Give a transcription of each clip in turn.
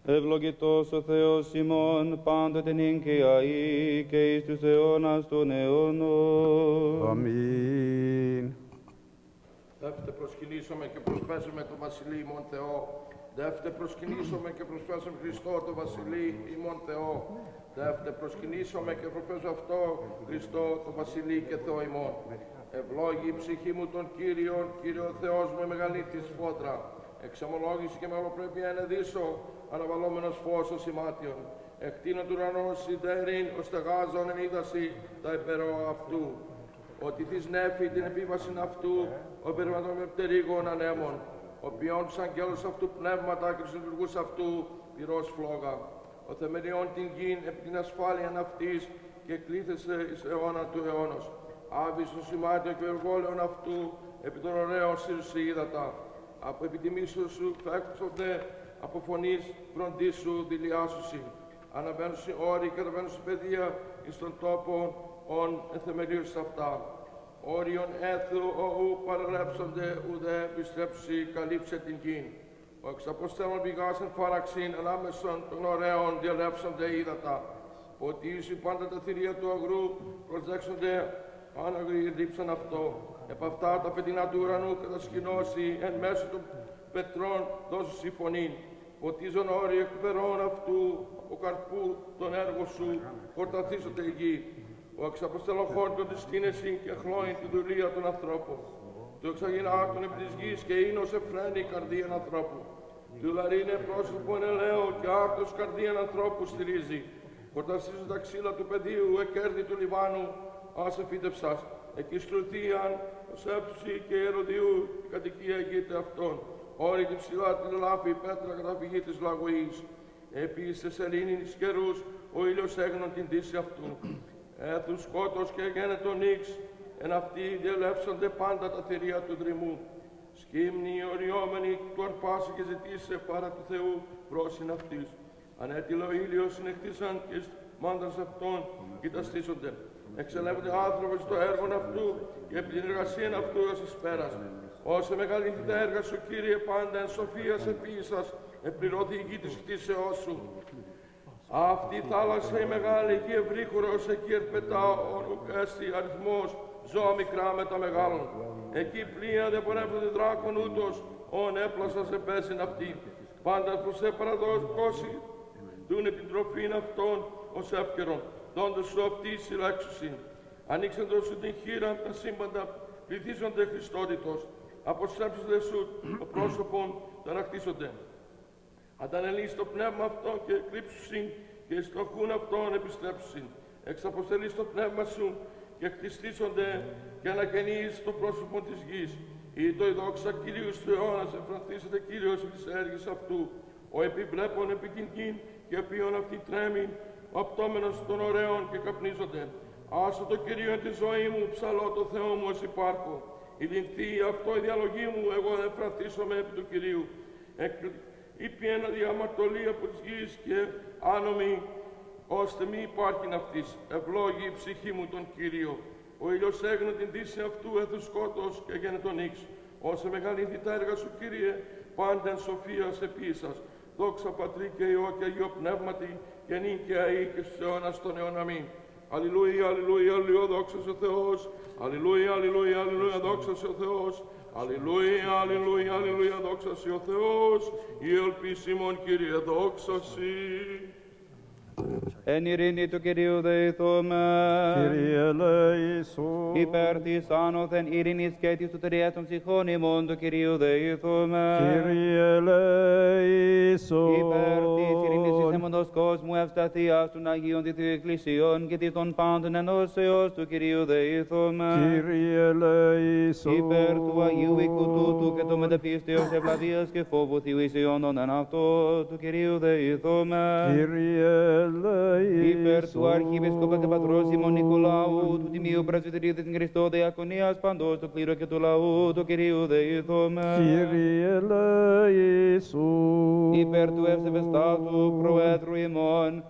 Ευλογητός ο Θεός ημών πάντοτε νυν και αεί και εις τους αιώνας των αιώνων. Αμήν. Δεύτε προσκυνήσουμε και προσπέσουμε το Βασιλεί ημών Θεό. Δεύτε προσκυνήσουμε και προσπέσουμε Χριστό το Βασιλεί ημών Θεό. Δεύτε προσκυνήσουμε και προσπέσουμε αυτό Χριστό το Βασιλεί και Θεό ημών. Ευλόγη η ψυχή μου τον Κύριον, Κύριο Θεός μου η μεγαλή της φώτρα. Εξομολόγηση και μεγαλοπρέπεια ενεδίσω, αναβαλόμενος φως ως ημάτιον. Εκτείνω του ουρανός συντέρην, ως στεγάζον εν είδαση τα υπερόα αυτού. Ότι της νέφη την επίβασιν αυτού, ο περιβατών με πτερίγων ανέμων. Ο ποιόν τους αγγέλους αυτού πνεύματα και τους λειτουργούς αυτού πυρός φλόγα. Ο θεμελιών την γην επί την ασφάλειαν αυτής και κλήθεσε εις αιώνα του αιώνος. Άβης το σημάτιο και εργόλεον αυτού επί των ωραίων σύρση ύδατα. Από επιτιμήσεω σου φέξονται από φωνής φροντίσου δηλιάσουσι. Αναβαίνουσι όροι και καταβαίνουσι παιδεία εις τον τόπο ον εθεμελίους αυτά. Όριον έθου οου παραρρέψονται ουδέ επιστρέψει καλύψε την γην. Ο εξαποστέλων πηγάς εν φάραξιν ανάμεσον των ωραίων διαλέψονται ύδατα. Ότι ίσου πάντα τα θηρία του αγρού προσδέξονται άναγροι δίψαν αυτό. Επ' αυτά τα πετεινά του ουρανού κατασκηνώσει εν μέσω των πετρών δώσουσι φωνήν. Ποτίζον όροι εκ περών αυτού από καρπού τον έργο σου χορταθήσονται η γη. Ο εξαποστέλων χόρτων της σκήνεσιν και χλώην τη δουλεία των ανθρώπων. Του εξαγεινάρτων επί της γης και ίνος εφραίνει καρδίαν ανθρώπου. Του λαρίνε πρόσωπο ελαίο και άρτος καρδίαν ανθρώπου στηρίζει. Χορτασίζουν τα ξύλα του πεδίου, εκέρδη του Λιβάνου, ας εφύτευσας. Εκεί στρουθίαν, ως έψουση και ερωδιού, η κατοικία εγείται αυτών. Όρη και ψηλά την ελάφη, πέτρα καταφυγή της λαγωής. Επίσης σελήνης καιρούς, ο ήλιος έγνων την δύση αυτού. Έθου σκότος και γένετο νύξ, εν αυτοί διελεύσονται πάντα τα θηρία του δρυμού. Σκύμνοι οριόμενοι του αρπάσει και ζητήσε παρά του Θεού πρόσιν αυτής. Ανέτειλο ήλιος συνεχτήσαν και μάντρας αυτών κοιταστήσονται. Εξελεύονται άνθρωποι στο έργο αυτού και επί την εργασία αυτού ως εις πέρας. Όσε μεγαλύτερη τα έργα σου, Κύριε, πάντα εν σοφίας επίησας, επληρώθη η γη της κτήσεώς σου. Αυτή η θάλασσα η μεγάλη, εκεί ευρύχωρος, εκεί ερπετά ορουκέστη αριθμός, ζώα μικρά με τα μεγάλων. Εκεί πλοία δεν πορεύονται δράκων ούτως, ον έπλασα σε πέσιν αυτή. Πάντα προς σε παραδόσει, δουν επιτροφήν αυτών ως εύκαιρον. Δόντος σου αυτοί συλλέξουσιν. Ανοίξαντος σου την χείρα, τα σύμπαντα πληθύσονται Χριστότητος. Αποστρέψονται σου το πρόσωπον, ταραχτήσονται. Αντανελείς το πνεύμα αυτό και εκρύψουσιν και εις το χούν αυτόν επιστρέψουσιν. Εξαποστελείς το πνεύμα σου και χτιστήσονται και ανακαινείς το πρόσωπο της γης. Ή το η δόξα Κυρίου του αιώνας εφρανθήσεται Κύριος επί της έργης αυτού. Ο επιβλέπων επικοινκήν και οποίον αυτή τρέμει, ο απτόμενος των ωραίων και καπνίζονται. Άσο το Κυρίο τη ζωή μου, ψαλώ το Θεό μου ως υπάρχω. Η λυνθεί αυτό η διαλογή μου, εγώ εφρανθήσομαι επί του Κυρίου. Είπε ένα διαμαρτωλή από της γης και άνομη, ώστε μη υπάρχειν αυτής. Ευλόγη η ψυχή μου τον Κύριο. Ο ήλιος έγνω την δύση αυτού έθου σκότος και έγινε τον ύξ. Όσε μεγαλύνθη τα έργα σου, Κύριε, πάντα εν σοφίας επίσας. Δόξα Πατρί και Υιό και Αγίο Πνεύματι, και νυν και αεί και στους αιώνας των αιών. Αμήν. Αλληλούια, αλληλούια, αλληλούια, δόξα σε ο Θεός. Αλληλούια, αλληλούια, αλληλούια, δόξα σε ο Θεός. Αλληλούια, αλληλούια, αλληλούια, δόξα σε ο Θεός. Η ελπίσιμον, Κύριε, δόξα σοι. Εν ειρήνη του Κυρίου δεηθούμε. Κύριε ελέησον. Υπέρ της άνωθεν ειρήνης και της σωτηρίας ψυχών ημών του Κυρίου δεηθούμε. Κύριε ελέησον. Υπέρ της ειρήνης της αιμοντός κόσμου ευσταθίας των Αγίων της Εκκλησιών και της των πάντων ενώσεως του Κυρίου δεηθούμε. Κύριε ελέησον. Υπέρ του Αγίου οίκου τούτου και το μεταπίστεως ευλαβίας και φόβου Θεού εισιόντων εν αυτό του Κυρίου δεηθούμε. Κύριε ελέησον. Υπέρ του Αρχιεπισκόπου και Πατρός ημών Νικολάου, του Τιμίου Πρεσβυτερίου της Χριστό Διακονίας παντός του κλήρου και του λαού του Κυρίου δεηθούμε. Κύριε ελέησον. Υπέρ του ευσεβεστάτου Προέδρου ημών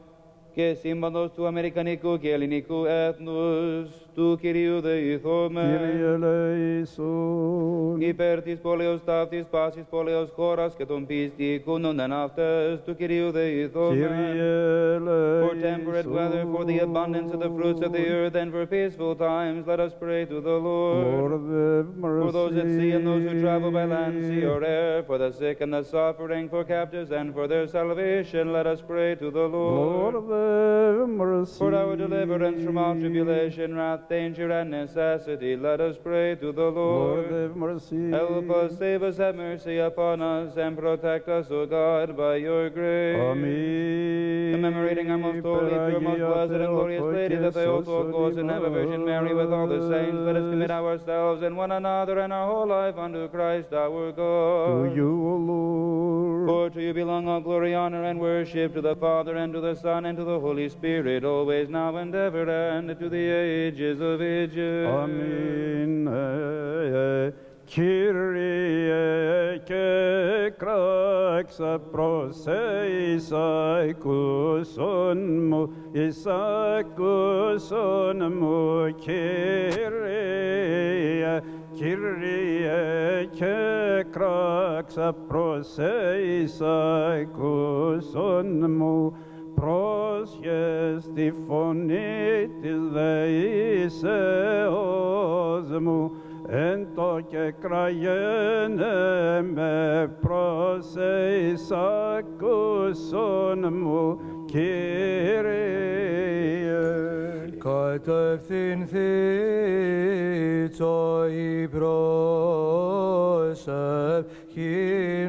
και σύμπαντος του Αμερικανικού και Ελληνικού έθνους, του του Κυρίου δεηθώμεν. Κύριε ελέησον. Υπέρ της πόλεως ταύτης πάσης πόλεως χώρας και των πιστικούνων εν αυτές του Κυρίου δεηθώμεν. Κύριε For temperate weather, for the abundance of the fruits of the earth, and for peaceful times, let us pray to the Lord. Lord have mercy. For those at sea and those who travel by land, sea, or air, for the sick and the suffering, for captives and for their salvation, let us pray to the Lord Lord. have mercy. For our deliverance from all tribulation, wrath, danger, and necessity, let us pray to the Lord Lord. have mercy. Help us, save us, have mercy upon us, and protect us, O God, by your grace. Amen. Commemorating our most holy, pure, most blessed, and glorious Lady, the Theotokos, and ever Virgin Mary, with all the saints, let us commit ourselves and one another and our whole life unto Christ our To God. you, O Lord. For to you belong all glory, honor, and worship, to the Father, and to the Son, and to the Holy Spirit, always, now, and ever, and to the ages of ages. Amen. Kyrie και κράξα προς εισακούσον μου, εισακούσον μου, Kyrie. Kyrie και κράξα προς εισακούσον μου, πρόσχες τη φωνή της δεήσεώς μου, εν το και κραγένε με προς εισακούσον μου, Κύριε. Κατευθυνθήτω η προσευχήν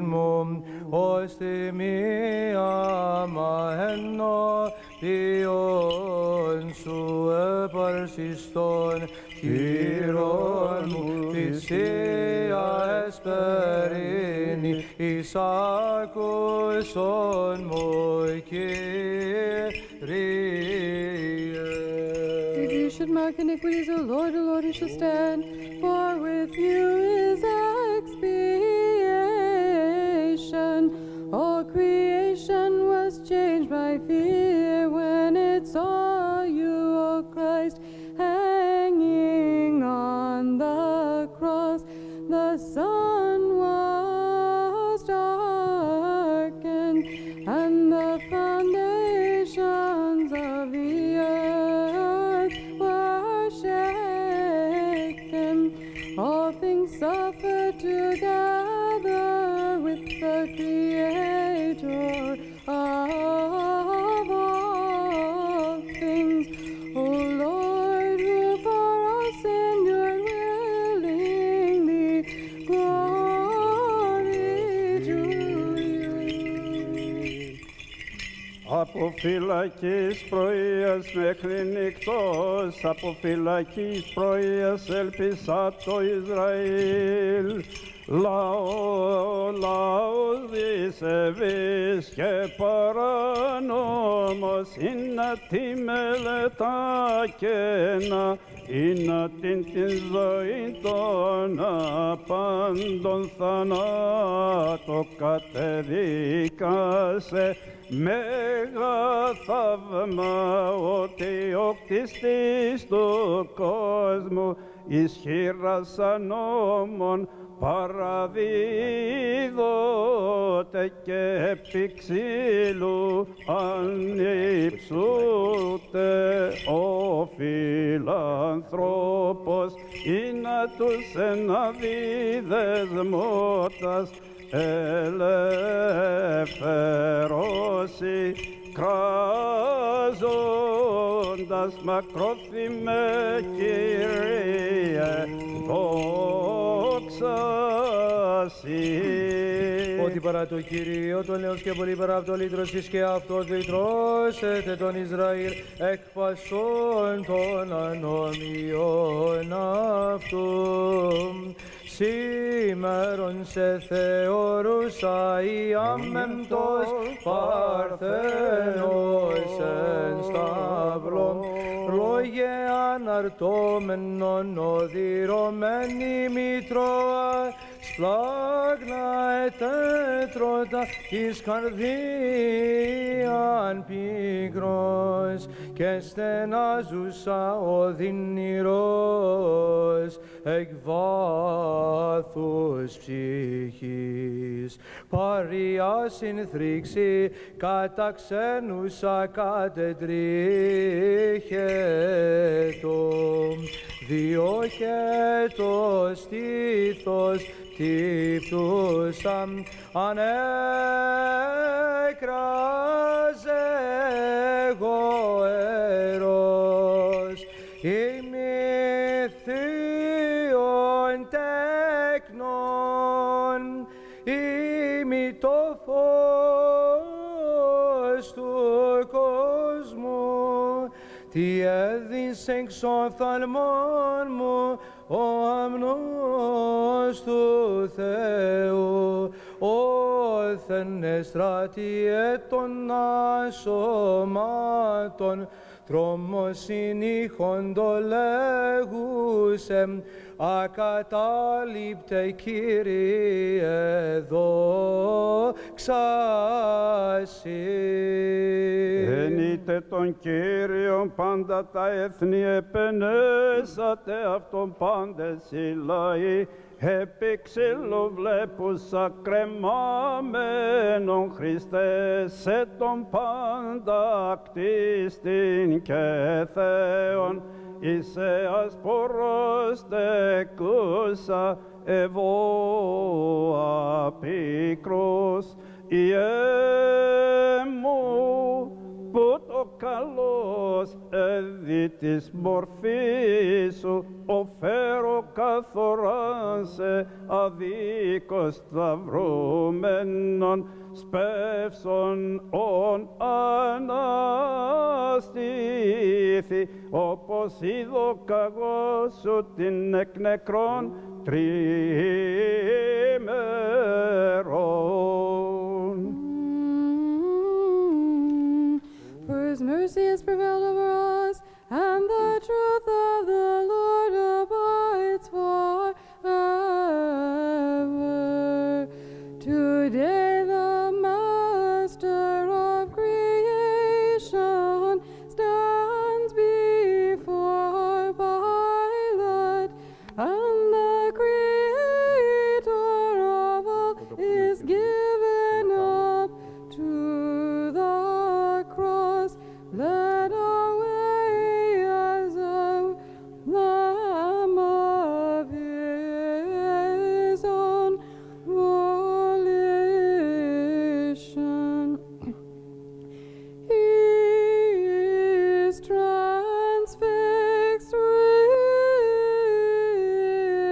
μου, ως τη μία ενώπιον σου επαρσιστών χειρών μου, θυσία εσπερίνη, εισάκουσον μου, Κύριε. If you should mark iniquities, O Lord, you shall stand, for with you is expiation. All creation was changed by fear when it saw you, O Christ, hanging on the cross. The sun was darkened, and the foundations of the earth were shaken. All things suffered together with the Creator of all things. O Lord, who for us endured willingly, glory to you. Από φυλακής πρωίας μέχρι νυχτός, από φυλακής πρωίας έλπισα το Ισραήλ. Λαός δισεβής και παράνομος, είναι τη μελετά και να είναι την ζωή των απάντων θανάτο κατεδίκασε. Μέγα θαύμα ότι ο κτιστής του κόσμου ισχύρας ανώμων παραδίδωτε και επί ξύλου ανυψούτε. Ο φιλανθρώπος είναι τους εναδίδεσμότας ελευθερώσει, κράζοντας μακρόθυμε Κύριε, δόξα Συ. Ότι παρά το Κύριο, τον Λέος και πολύ παρά αυτό λύτρωσης και αυτό λυτρώσετε τον Ισραήλ εκ πασών των ανομιών αυτού. Σήμερον σε θεωρούσα η αμέμπτος παρθένος εν σταυλό, λόγε αναρτώμενον οδυρωμένη μητρώα, σπλάγνα ετέτρωτα εις καρδίαν πικρός και στενάζουσα οδυνηρός εκ βάθους ψυχής. Παρία συνθρήξη κατά ξένουσα κατετρίχετο, διόχετο στήθος τύπτουσαν ανέκραζε γοέρος ημιθείων τέκνων ημι το φως του κόσμου τι έδινσε εξ οφθαλμών μου ο αμνός του Θεού, όθεν εστρατιέ των ασωμάτων, τρόμος συνήχοντο λέγουσεμ, ακατάληπτε Κύριε δόξα σοι. Ενείτε τον Κύριον πάντα τα έθνη, επενέσατε αυτόν πάντες οι λαοί, επί ξύλου βλέπουσα κρεμάμενον Χριστέ, σε τον πάντα κτίστην και Θεόν, είσαι ασπορός τεκούσα εγώ απίκρος, Ιε μου που το καλός έδι της μορφής σου, οφέρω καθοράνσε αδίκως σταυρούμενον, σπεύσον ον αναστήθη, όπως είδω καγώ σου την εκ νεκρών τριήμερων. For his mercy has prevailed over us, and the truth of the Lord abides forever. Today the Master of creation stands before Pilate, and the Creator of all is given up to the cross, led away as a lamb of his own volition. He is transfixed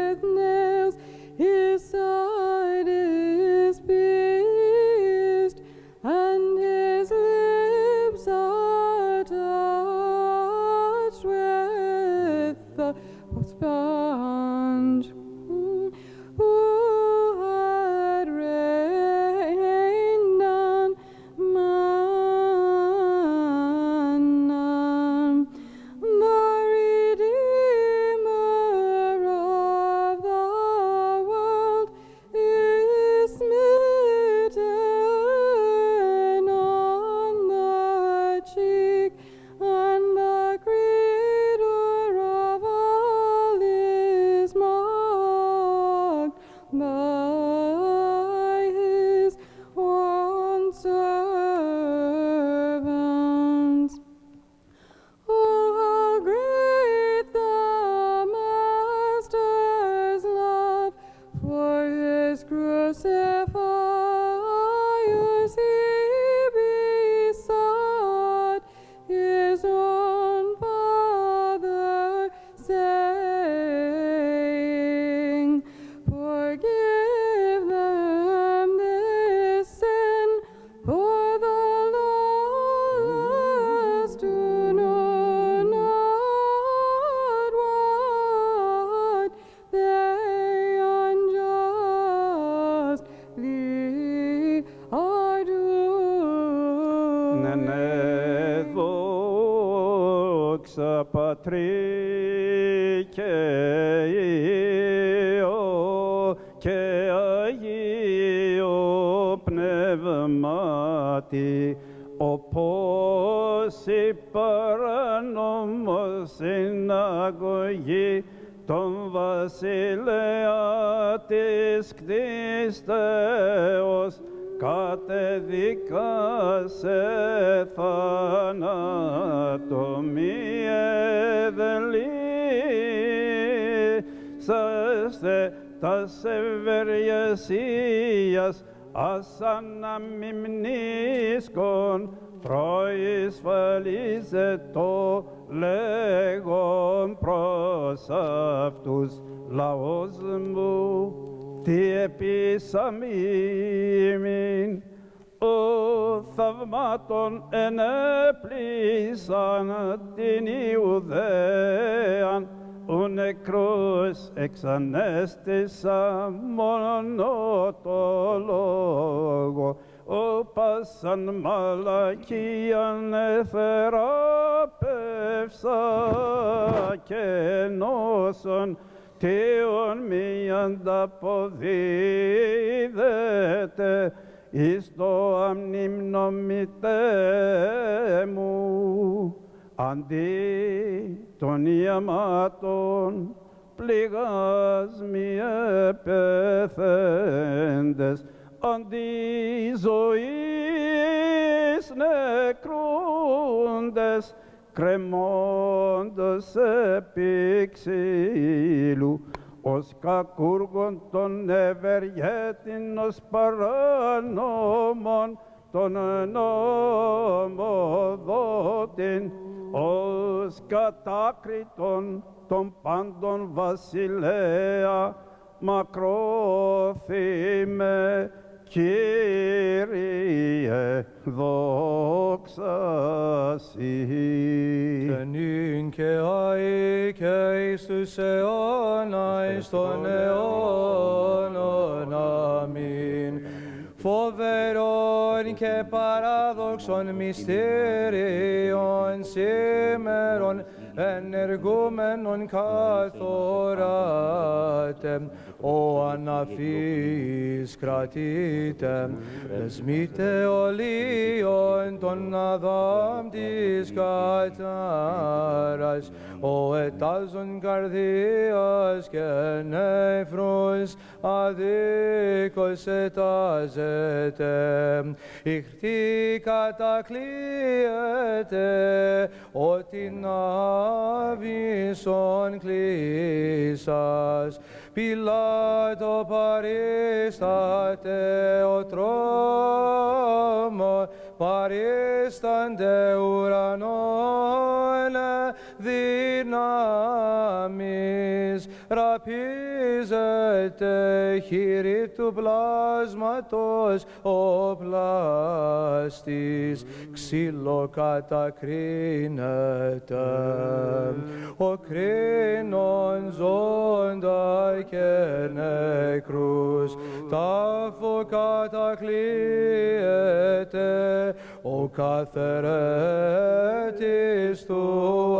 with nails, his side is pierced, and his lips are touched with the sponge. Who had rained down manna, the Redeemer of the world is smitten on the cheek, and the Creator of all is mocked by his own servants. Oh, how great the Master's love for his crucifiers. He besought his own Father, saying, forgive them this sin, for the lawless do know not what they unjustly are doing. Ναι, δόξα Πατρί και Υιό και γεμάτη, όπως η παρανόμως συναγωγή τον βασιλέα της κτίστεως κατεδικάσε θάνατο μη εδελήσαστε τας ευεργεσίας ας αναμιμνίσκον προεισφαλίζε το λέγον προς αυτούς λαός μου, τι επισαμήμην ο θαυμάτων ενέπλησαν την Ιουδαίαν, ο νεκρός εξανέστησα μόνο το λόγο, ο πάσαν μαλακίαν εθεράπευσα και νόσον Θεόν μη ανταποδίδεται εις το αμνημνομητέ μου. Αντί των ιαμάτων πληγάσμοι επεθέντες, αντί ζωής νεκρούντες, κρεμώντας επί ξύλου, ως κακούργων των ευεργέτην, ως παρανόμων των νομοδότην, ως κατάκριτον των πάντων βασιλέα, μακρόθυμε Κύριε, δόξα Συ. Και νυν και αεί και εις τους αιώνας των αιώνων. Αμήν. Φοβερών και παράδοξων μυστήριων σήμερον ενεργούμενον καθοράτε, ο αναφής κρατείτε, δεσμείτε ολίων των Αδάμ της κατάρας, ο ετάζων καρδίας και νεφρούς αδίκως ετάζεται, ηχτή κατακλείεται, ότι άβυσον κλείσας, Πιλάτο παρίσταται ο τρόμο, παρίστανται ουρανών δυνάμεις, ραπίζεται χείρι του πλάσματος ο πλάστης, ξύλο κατακρίνεται, ο κρίνων ζώντα και νεκρούς, τάφο κατακλείεται, ο καθερέτης του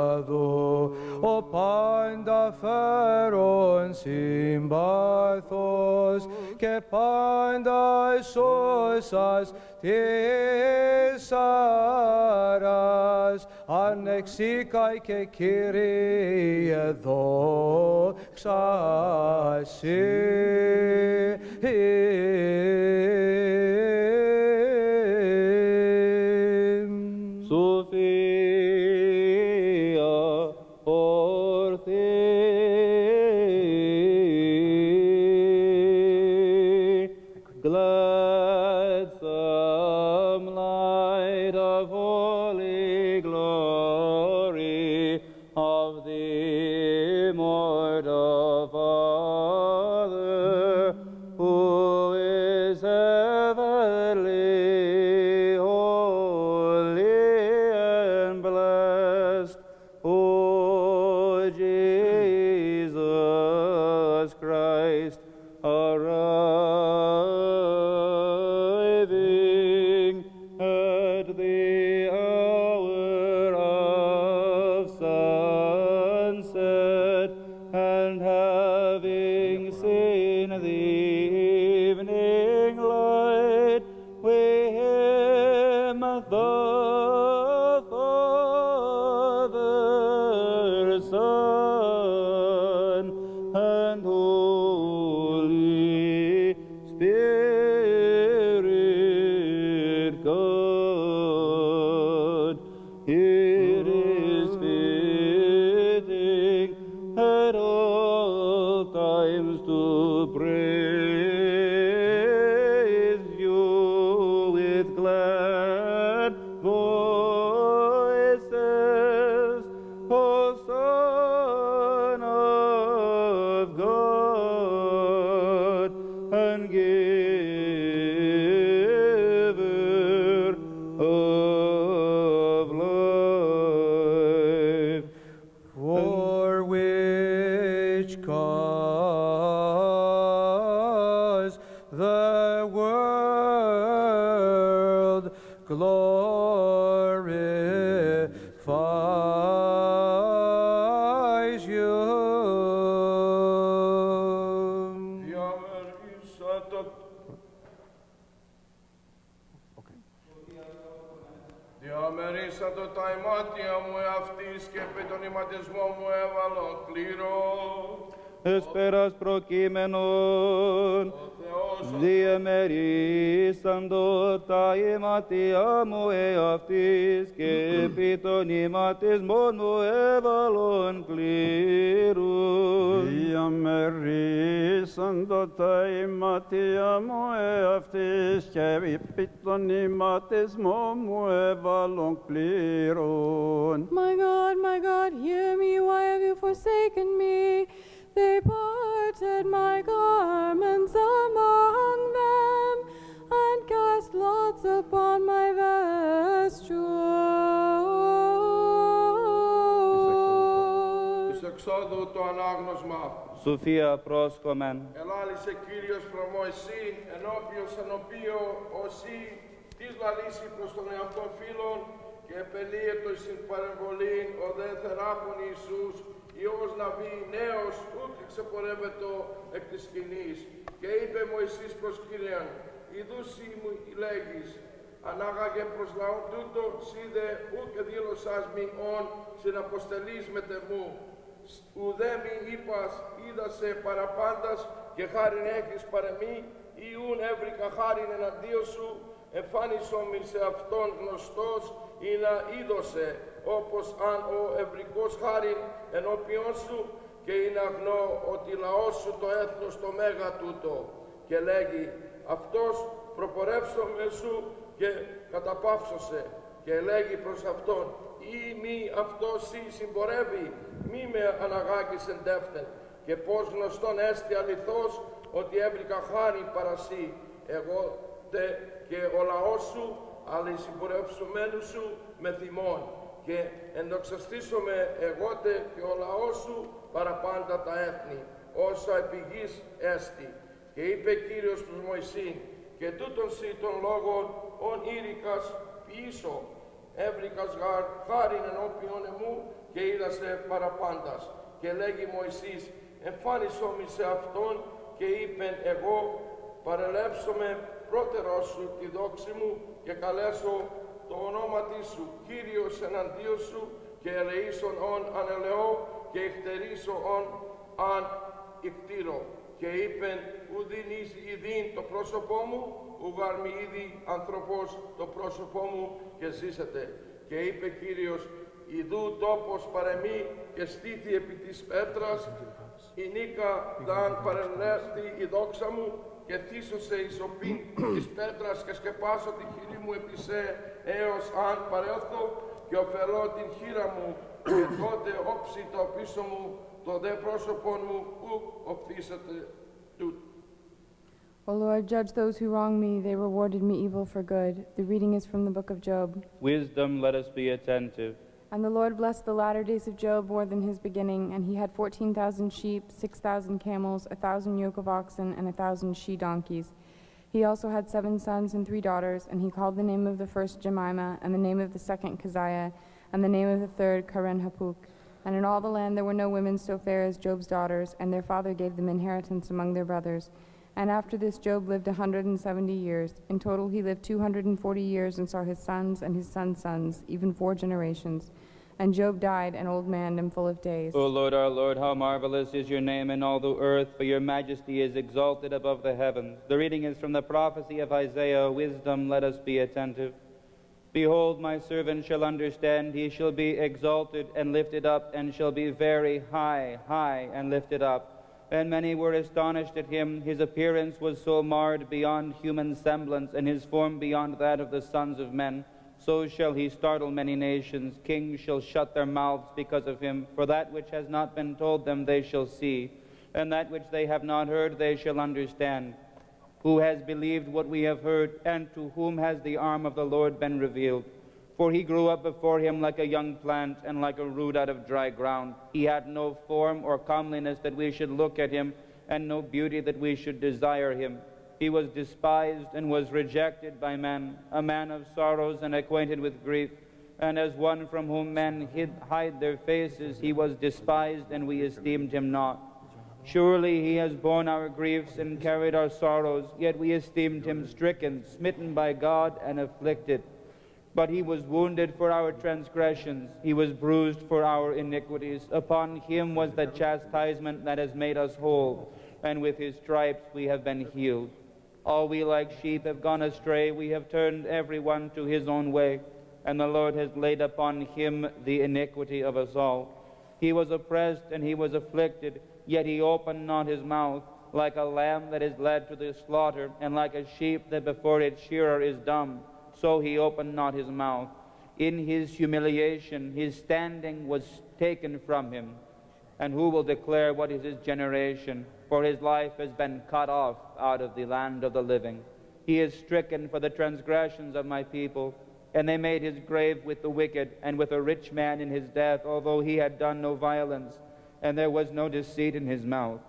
Άδου, ο πάντα φέρον συμπάθος και πάντα σώσας της άρας, ανεξίκαί και Κύριε δόξα Συ. Σοφία ορθή, gladsome light of holy glory of the immortal Father, who is heavenly, holy, and glorifies you. Διαμερίσατο τα ημάτια μου εαυτής και επί τον ηματισμό μου έβαλω κλήρο. Εσπέρας προκείμενον, διεμερίσαντο τα ημάτια μου εαυτής και επί των ηματισμών μου έβαλον κλήρους. Διαμερίσαντο τα ημάτια μου εαυτής και επί των ηματισμών μου έβαλον κλήρων. My God, hear me, why have you forsaken me? They parted my garments among them, and cast lots upon my vesture. Εις εξόδου το ανάγνωσμα. Σοφία πρόσχομεν. Ελάλησε Κύριος προ Μωυσήν, ενώπιος ενωπίο οσί της λαλήσει προς τον εαυτό φίλων και επελύετο εις την παρεμβολήν ο δε θεράπων Ιησούς, Υιός Ναβί, νέος, ούκ ξεπορεύετο εκ της σκηνής. Και είπε Μωυσής προς Κύριαν, «Ιδούσι μου λέγεις, ανάγαγε προς λαόν τούτο, σίδε ούκ δήλωσας μη ον, συναποστελείς μετεμού. Ουδέ μη είπας, είδα σε παραπάντας και χάριν έχεις παρεμή, ή ούν έβρικα χάριν εναντίον σου, εμφάνισό μη σε αυτόν γνωστός, ή να είδωσε, όπως αν ο ευρικός χάριν ενώπιον σου, και είναι αγνώ ότι λαός σου το έθνος το μέγα τούτο. Και λέγει, αυτός προπορεύσομαι σου και καταπαύσωσε. Και λέγει προς αυτόν, ή μη αυτός σύ συμπορεύει, μη με αναγάγεις εν τεύθεν. Και πως γνωστόν έστι αληθώς, ότι έβρικα χάριν παρασύ, εγώ τε και ο λαός σου, αλλά οι συμπορεύσομένους σου με θυμών. Και ενδοξαστήσομαι εγώ τε και ο λαός σου παραπάντα τα έθνη, όσα επί γης έστι. Και είπε Κύριος προς Μωυσήν, και τούτον σύ των λόγων ον ήρικας ποιήσω, έβρικας χάριν ενώπιον εμού και είδασε παραπάντας. Και λέγει Μωυσής, εμφάνισό μη σε αυτόν και είπεν εγώ, παρελέψομαι πρώτερός σου τη δόξη μου και καλέσω το ονόματι σου, Κύριος εναντίον σου, και ελεήσον ον ανελεώ και εχτερίσω ον αν εκτήρω. Και είπεν, ουδήν εις ειδήν το πρόσωπό μου, ουγάρ μη ήδη ανθρωπός το πρόσωπό μου και ζήσετε. Και είπε Κύριος, ιδού τόπος παρεμή και στήθη επί της πέτρας, η νίκα δαν παρελέστη η δόξα μου, και θύσωσε εις οπήν της πέτρας και σκεπάσω τη χειρή μου επί σε, έως αν παρέλθω και ωφελώ την χείρα μου, και τότε όψει το πίσω μου, το δε πρόσωπον μου ουκ οφθήσατε τούτ. O Lord, judge those who wrong me. They rewarded me evil for good. The reading is from the book of Job. Wisdom, let us be attentive. And the Lord blessed the latter days of Job more than his beginning, and he had 14,000 sheep, 6,000 camels, 1,000 yoke of oxen, and 1,000 she-donkeys. He also had 7 sons and 3 daughters, and he called the name of the first Jemimah, and the name of the second Keziah, and the name of the third Karen-Hapuk. And in all the land there were no women so fair as Job's daughters, and their father gave them inheritance among their brothers. And after this Job lived 170 years. In total he lived 240 years and saw his sons and his sons' sons, even 4 generations. And Job died an old man and full of days. O Lord, our Lord, how marvelous is your name in all the earth, for your majesty is exalted above the heavens. The reading is from the prophecy of Isaiah. Wisdom, let us be attentive. Behold, my servant shall understand. He shall be exalted and lifted up, and shall be very high, high and lifted up. And many were astonished at him. His appearance was so marred beyond human semblance, and his form beyond that of the sons of men. So shall he startle many nations. Kings shall shut their mouths because of him. For that which has not been told them they shall see, and that which they have not heard they shall understand. Who has believed what we have heard, and to whom has the arm of the Lord been revealed? For he grew up before him like a young plant, and like a root out of dry ground. He had no form or comeliness that we should look at him, and no beauty that we should desire him. He was despised and was rejected by men, a man of sorrows and acquainted with grief. And as one from whom men hide their faces, he was despised, and we esteemed him not. Surely he has borne our griefs and carried our sorrows, yet we esteemed him stricken, smitten by God, and afflicted. But he was wounded for our transgressions, he was bruised for our iniquities. Upon him was the chastisement that has made us whole, and with his stripes we have been healed. All we like sheep have gone astray, we have turned every one to his own way, and the Lord has laid upon him the iniquity of us all. He was oppressed and he was afflicted, yet he opened not his mouth. Like a lamb that is led to the slaughter, and like a sheep that before its shearer is dumb, so he opened not his mouth. In his humiliation his standing was taken from him. And who will declare what is his generation? For his life has been cut off out of the land of the living. He is stricken for the transgressions of my people, and they made his grave with the wicked, and with a rich man in his death, although he had done no violence, and there was no deceit in his mouth.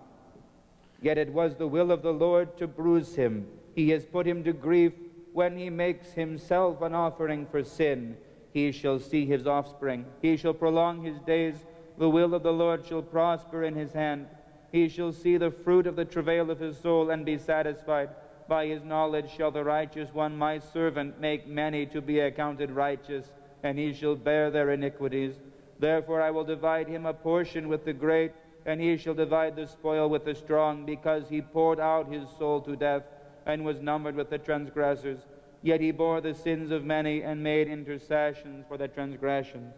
Yet it was the will of the Lord to bruise him. He has put him to grief. When he makes himself an offering for sin, he shall see his offspring. He shall prolong his days. The will of the Lord shall prosper in his hand. He shall see the fruit of the travail of his soul, and be satisfied. By his knowledge shall the righteous one, my servant, make many to be accounted righteous, and he shall bear their iniquities. Therefore I will divide him a portion with the great, and he shall divide the spoil with the strong, because he poured out his soul to death, and was numbered with the transgressors. Yet he bore the sins of many, and made intercessions for the transgressions.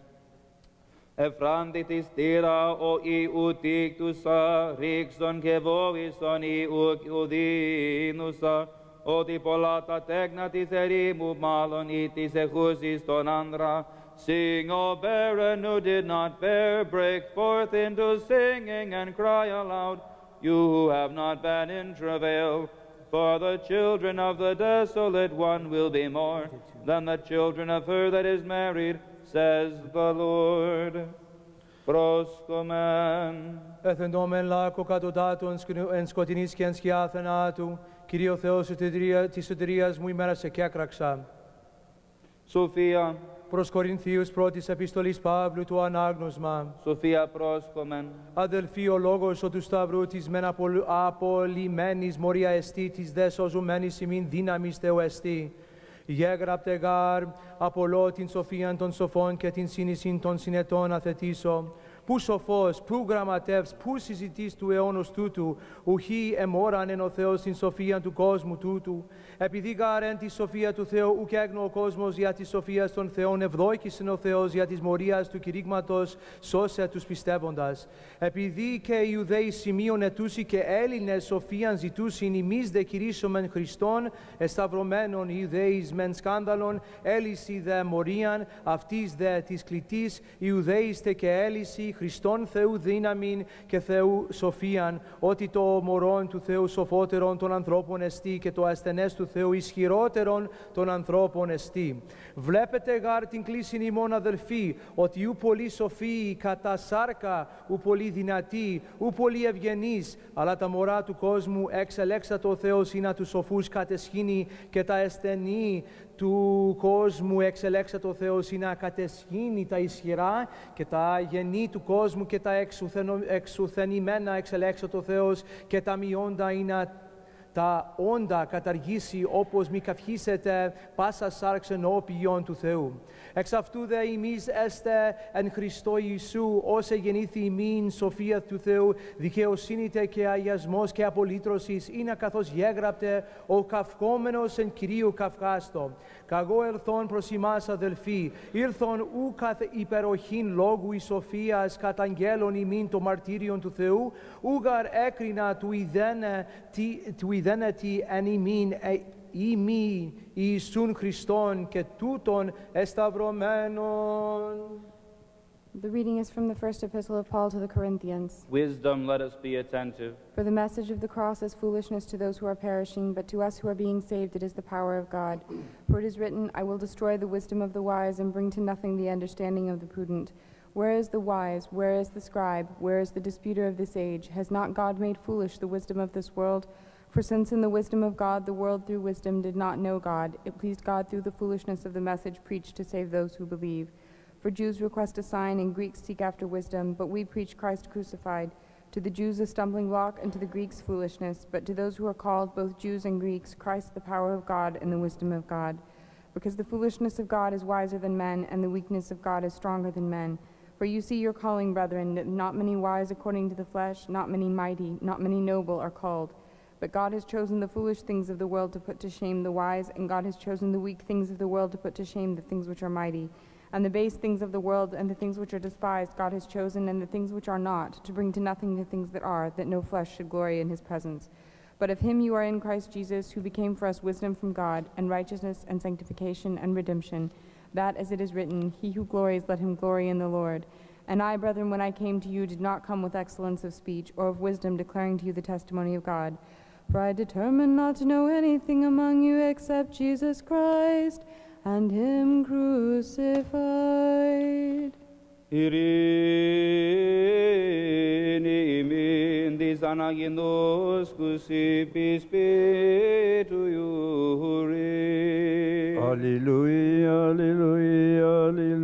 Efranditis tira o iutik tusa, rixon kevovison iudinusa, o tipolata tegnatis erimu malon itis echusis ton andra. Sing, O barren who did not bear, break forth into singing and cry aloud, you who have not been in travail. For the children of the desolate one will be more than the children of her that is married, says the Lord. Προσκομεν. Εθεντόμεν λάκκο κατωτάτων εν σκοτεινής και εν σκιά θανάτου, Κύριε ο Θεός της σωτηρίας μου ημέρα σε κέκραξα. Σοφία. Προς Κορινθίους πρώτης επιστολής Παύλου του ανάγνωσμα. Σοφία πρόσκομεν. Αδελφοί, ο λόγος ο του Σταυρού της μεν απολυμένης μορία εστί, της δε σωζουμένης ημίν δύναμις Θεού εστί. Γέγραπτε γάρ, απολώ την σοφίαν των σοφών και την σύνησιν των συνετών αθετήσω. Πού σοφός, πού γραμματεύς, πού συζητείς του αιώνος τούτου, ουχή εμόραν εν ο Θεός την σοφία του κόσμου τούτου. Επειδή γάρεν τη σοφία του Θεού, ουκ έγνω ο κόσμος για τη σοφία των Θεών, ευδόκησεν ο Θεός για της μορίας του κηρύγματος, σώσε τους πιστεύοντας. Επειδή και οι Ιουδαίοι σημείων ετούσι και Έλληνες σοφίαν ζητούσιν, ημείς δε κηρύσσομεν Χριστόν, εσταυρωμένων Ιουδαίης μεν σκάνδαλον, έλυση δε μορίαν, αυτής δε της κλητής, Ιουδαίηστε και έλυση, Χριστόν Θεού δύναμιν και Θεού σοφίαν, ότι το μωρόν του Θεού σοφότερον των ανθρώπων εστί και το ασθενές του Θεού ισχυρότερον των ανθρώπων εστί. Βλέπετε γάρ την κλίσιν ημών αδελφοί, ότι ου πολύ σοφοί κατά σάρκα, ου πολύ δυνατοί, ου πολύ ευγενείς, αλλά τα μωρά του κόσμου εξελέξατο ο Θεός είναι τους σοφούς κατεσχήνει και τα ασθενή του κόσμου εξελέξατο ο Θεός είναι να κατεσχήνει τα ισχυρά και τα γενή του κόσμου και τα εξουθενημένα εξελέξατο ο Θεός και τα μειόντα είναι τα όντα καταργήσει όπως μη καυχήσετε πάσα σάρξ ενώπιον του Θεού. Εξ αυτού δε ημείς έστε εν Χριστώ Ιησού, όσε γεννήθη ημίν σοφία του Θεού, δικαιοσύνητε και αγιασμός και απολύτρωσης, είναι καθώς γέγραπτε ο καυχόμενος εν Κυρίου καυχάστο. Καγώ ελθόν προς ημάς αδελφοί, ήλθον ου καθ υπεροχήν λόγου εις σοφίας καταγγέλων ημίν το μαρτύριον του Θεού, ούγαρ έκρινα του ιδένετη εν ημίν ημί Ιησούν Χριστόν και τούτον εσταυρωμένον. The reading is from the first epistle of Paul to the Corinthians. Wisdom, let us be attentive. For the message of the cross is foolishness to those who are perishing, but to us who are being saved it is the power of God. For it is written, I will destroy the wisdom of the wise and bring to nothing the understanding of the prudent. Where is the wise? Where is the scribe? Where is the disputer of this age? Has not God made foolish the wisdom of this world? For since in the wisdom of God the world through wisdom did not know God, it pleased God through the foolishness of the message preached to save those who believe. For Jews request a sign and Greeks seek after wisdom, but we preach Christ crucified. To the Jews a stumbling block, and to the Greeks foolishness, but to those who are called, both Jews and Greeks, Christ the power of God and the wisdom of God. Because the foolishness of God is wiser than men, and the weakness of God is stronger than men. For you see your calling, brethren, that not many wise according to the flesh, not many mighty, not many noble are called. But God has chosen the foolish things of the world to put to shame the wise, and God has chosen the weak things of the world to put to shame the things which are mighty. And the base things of the world and the things which are despised God has chosen, and the things which are not, to bring to nothing the things that are, that no flesh should glory in his presence. But of him you are in Christ Jesus, who became for us wisdom from God, and righteousness and sanctification and redemption, that, as it is written, he who glories, let him glory in the Lord. And I, brethren, when I came to you, did not come with excellence of speech or of wisdom, declaring to you the testimony of God. For I determined not to know anything among you except Jesus Christ, and him crucified. Irene mindis anaginos cusipis petui. Alleluia, alleluia, alleluia.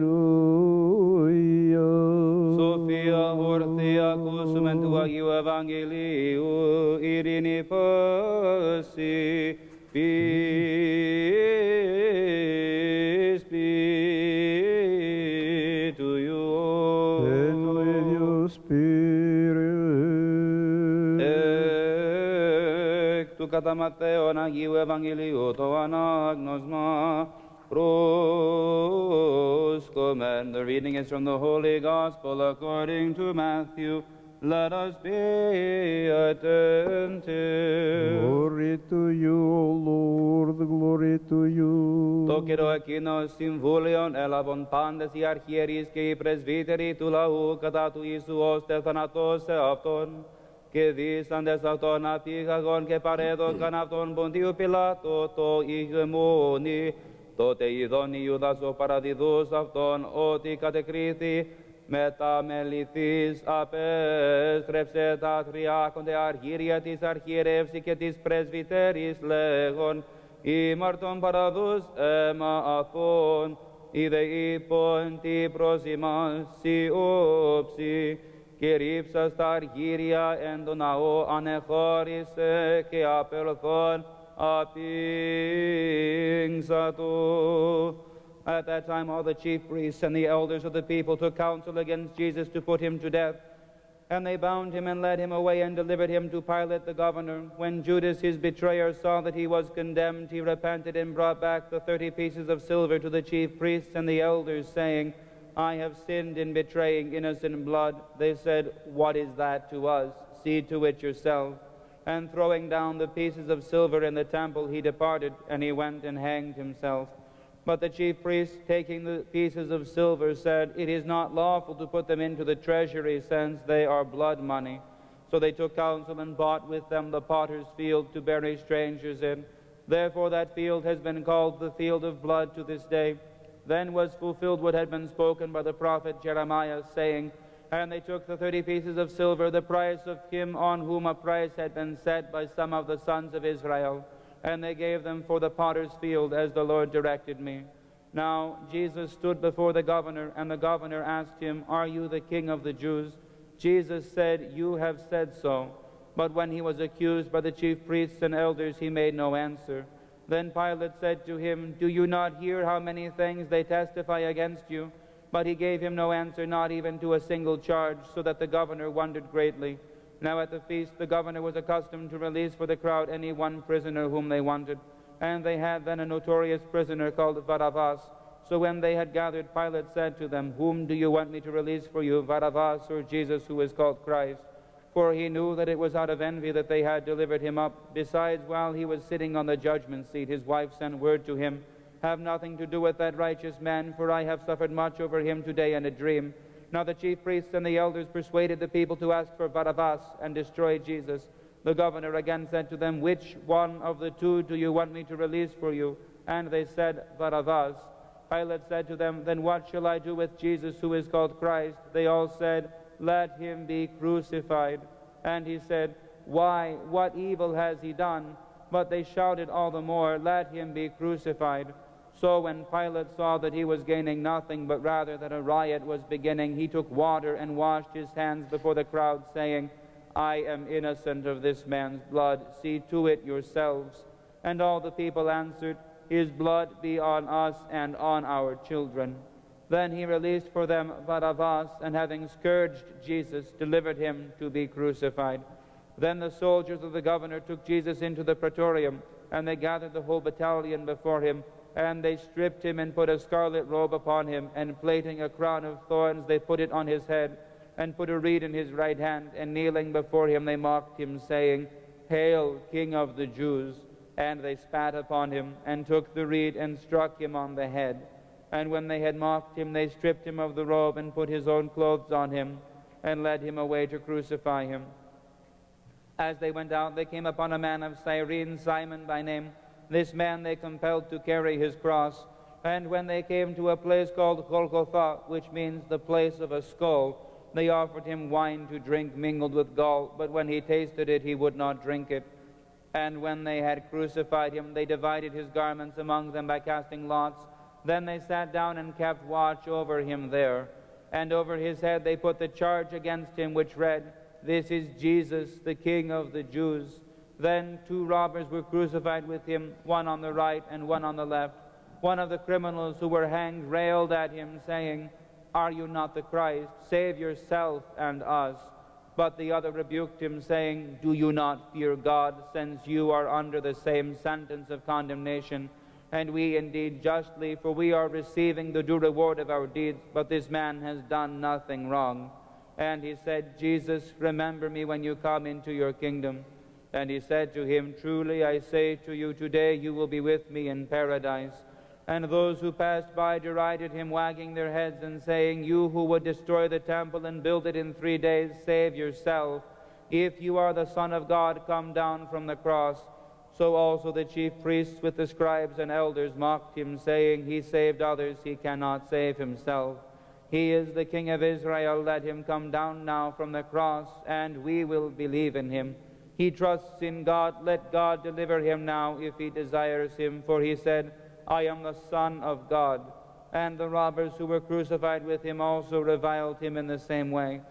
Sophia hortia cusum tua iu evangelio Irene passi pis petui. Et Dio Spirit. Εκ του κατά Ματθαίον Αγίου Ευαγγελίου το ανάγνωσμα προσκομεν. The reading is from the Holy Gospel according to Matthew. Let us be attentive. Glory to you, O Lord, glory to you. Το καιρό εκείνο συμβούλιον έλαβον πάντες οι αρχιερείς και οι πρεσβύτεροι του λαού κατά του Ιησού ώστε θανατώσε αυτόν. Και δίσαντες αυτόν απήγαγον και παρέδωκαν αυτόν Ποντίου Πιλάτο το ηγεμόνι. Τότε ειδών Ιούδας ο παραδιδούς αυτόν ότι κατεκρίθη μεταμεληθείς απέστρεψε τα τριάκοντε αρχήρια της αρχιερεύση και της πρεσβυτέρης λέγον ήμαρτον παραδούς αίμα αυτόν είδε είπον τι προς ημάς όψη και ρίψας τα αρχήρια εν το ναό ανεχώρησε και απελθόν απήγξατο. At that time all the chief priests and the elders of the people took counsel against Jesus to put him to death. And they bound him and led him away and delivered him to Pilate the governor. When Judas his betrayer saw that he was condemned, he repented and brought back the 30 pieces of silver to the chief priests and the elders, saying, I have sinned in betraying innocent blood. They said, What is that to us? See to it yourself. And throwing down the pieces of silver in the temple, he departed, and he went and hanged himself. But the chief priests, taking the pieces of silver, said, It is not lawful to put them into the treasury, since they are blood money. So they took counsel and bought with them the potter's field to bury strangers in. Therefore that field has been called the field of blood to this day. Then was fulfilled what had been spoken by the prophet Jeremiah, saying, And they took the 30 pieces of silver, the price of him on whom a price had been set by some of the sons of Israel, and they gave them for the potter's field, as the Lord directed me. Now Jesus stood before the governor, and the governor asked him, Are you the king of the Jews? Jesus said, You have said so. But when he was accused by the chief priests and elders, he made no answer. Then Pilate said to him, Do you not hear how many things they testify against you? But he gave him no answer, not even to a single charge, so that the governor wondered greatly. Now at the feast the governor was accustomed to release for the crowd any one prisoner whom they wanted. And they had then a notorious prisoner called Barabbas. So when they had gathered, Pilate said to them, Whom do you want me to release for you, Barabbas or Jesus, who is called Christ? For he knew that it was out of envy that they had delivered him up. Besides, while he was sitting on the judgment seat, his wife sent word to him, Have nothing to do with that righteous man, for I have suffered much over him today in a dream. Now the chief priests and the elders persuaded the people to ask for Barabbas and destroy Jesus. The governor again said to them, Which one of the two do you want me to release for you? And they said, Barabbas. Pilate said to them, Then what shall I do with Jesus, who is called Christ? They all said, Let him be crucified. And he said, "Why, what evil has he done?" But they shouted all the more, "Let him be crucified." So when Pilate saw that he was gaining nothing, but rather that a riot was beginning, he took water and washed his hands before the crowd, saying, "I am innocent of this man's blood. See to it yourselves." And all the people answered, "His blood be on us and on our children." Then he released for them Barabbas, and having scourged Jesus, delivered him to be crucified. Then the soldiers of the governor took Jesus into the praetorium, and they gathered the whole battalion before him, and they stripped him and put a scarlet robe upon him, and plaiting a crown of thorns, they put it on his head, and put a reed in his right hand, and kneeling before him, they mocked him, saying, "Hail, King of the Jews!" And they spat upon him, and took the reed, and struck him on the head. And when they had mocked him, they stripped him of the robe, and put his own clothes on him, and led him away to crucify him. As they went out, they came upon a man of Cyrene, Simon by name. This man they compelled to carry his cross. And when they came to a place called Golgotha, which means the place of a skull, they offered him wine to drink mingled with gall, but when he tasted it, he would not drink it. And when they had crucified him, they divided his garments among them by casting lots. Then they sat down and kept watch over him there. And over his head they put the charge against him, which read, "This is Jesus, the King of the Jews." Then 2 robbers were crucified with him, one on the right and one on the left. One of the criminals who were hanged railed at him, saying, "Are you not the Christ? Save yourself and us." But the other rebuked him, saying, "Do you not fear God, since you are under the same sentence of condemnation? And we indeed justly, for we are receiving the due reward of our deeds, but this man has done nothing wrong." And he said, "Jesus, remember me when you come into your kingdom." And he said to him, "Truly I say to you, today you will be with me in paradise." And those who passed by derided him, wagging their heads and saying, "You who would destroy the temple and build it in 3 days, save yourself. If you are the Son of God, come down from the cross." So also the chief priests with the scribes and elders mocked him, saying, "He saved others, he cannot save himself. He is the King of Israel. Let him come down now from the cross, and we will believe in him. He trusts in God. Let God deliver him now if he desires him. For he said, 'I am the Son of God.'" And the robbers who were crucified with him also reviled him in the same way.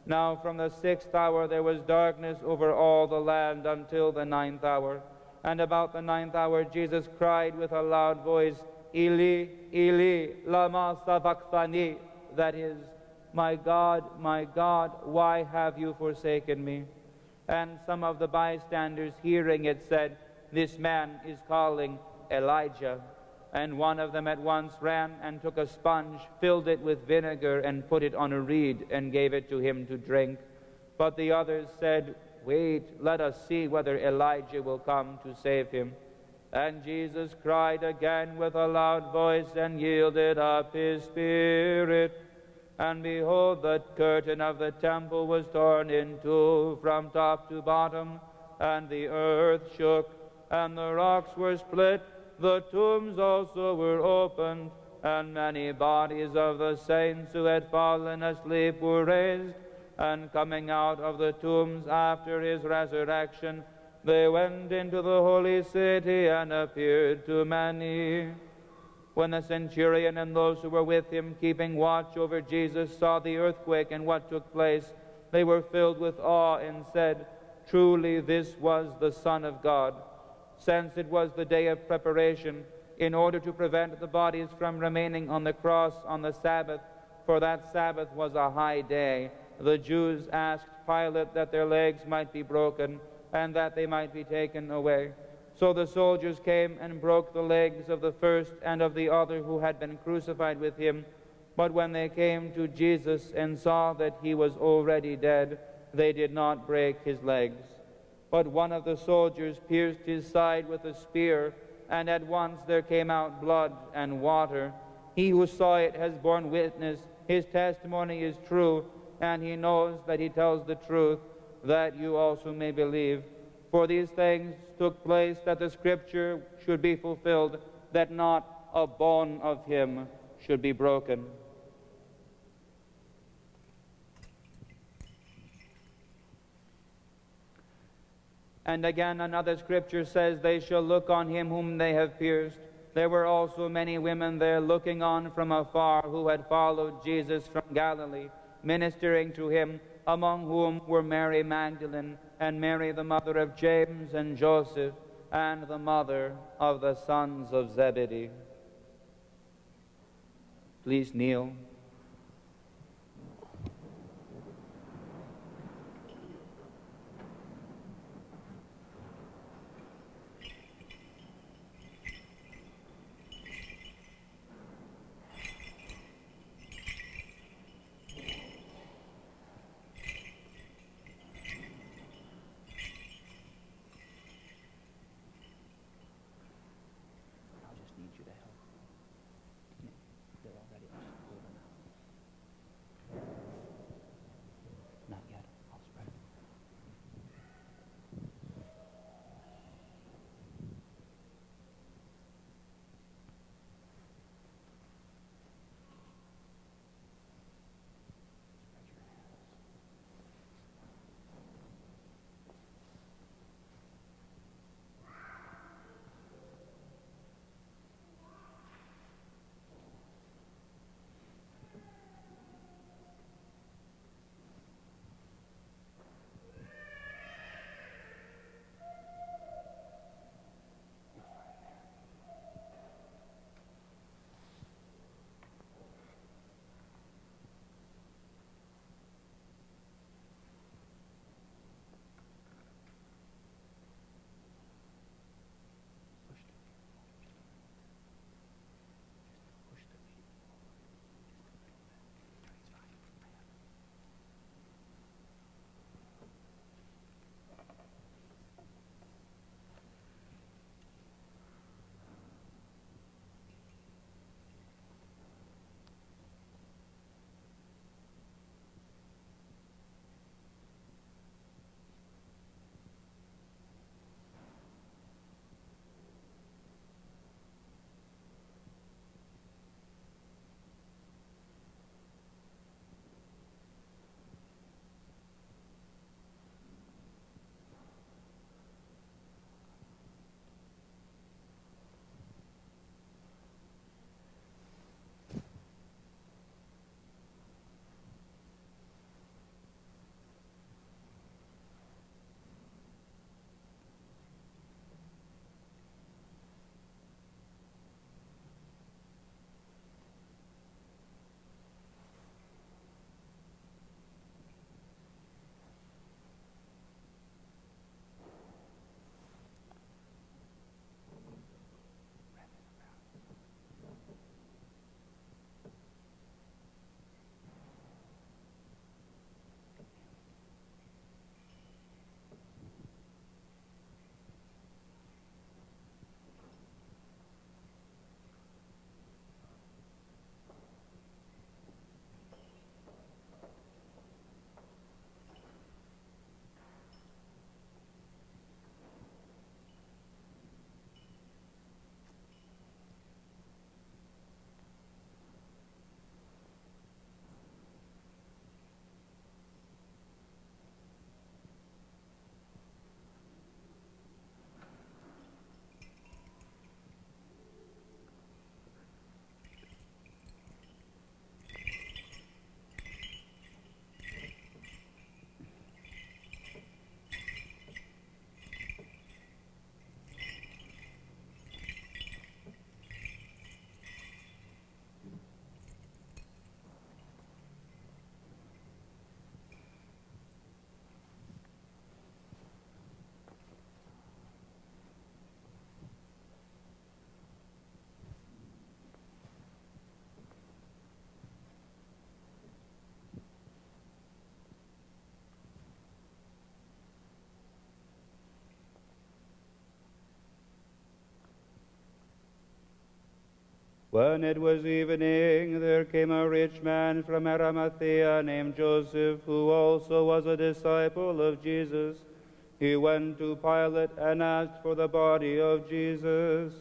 Now from the 6th hour there was darkness over all the land until the 9th hour. And about the 9th hour Jesus cried with a loud voice, "Eli, Eli, lama sabachthani," that is, my God, why have you forsaken me?" And some of the bystanders hearing it said, "This man is calling Elijah." And one of them at once ran and took a sponge, filled it with vinegar, and put it on a reed, and gave it to him to drink. But the others said, "Wait, let us see whether Elijah will come to save him." And Jesus cried again with a loud voice, and yielded up his spirit. And behold, the curtain of the temple was torn in two from top to bottom, and the earth shook, and the rocks were split. The tombs also were opened, and many bodies of the saints who had fallen asleep were raised. And coming out of the tombs after his resurrection, they went into the holy city and appeared to many. When the centurion and those who were with him, keeping watch over Jesus, saw the earthquake and what took place, they were filled with awe and said, "Truly this was the Son of God." Since it was the day of preparation, in order to prevent the bodies from remaining on the cross on the Sabbath, for that Sabbath was a high day, the Jews asked Pilate that their legs might be broken, and that they might be taken away. So the soldiers came and broke the legs of the first and of the other who had been crucified with him. But when they came to Jesus and saw that he was already dead, they did not break his legs. But one of the soldiers pierced his side with a spear, and at once there came out blood and water. He who saw it has borne witness. His testimony is true, and he knows that he tells the truth, that you also may believe. For these things took place that the scripture should be fulfilled, that not a bone of him should be broken. And again, another scripture says, they shall look on him whom they have pierced. There were also many women there looking on from afar who had followed Jesus from Galilee, ministering to him, among whom were Mary Magdalene, and Mary the mother of James and Joseph, and the mother of the sons of Zebedee. Please kneel. When it was evening, there came a rich man from Arimathea named Joseph, who also was a disciple of Jesus. He went to Pilate and asked for the body of Jesus.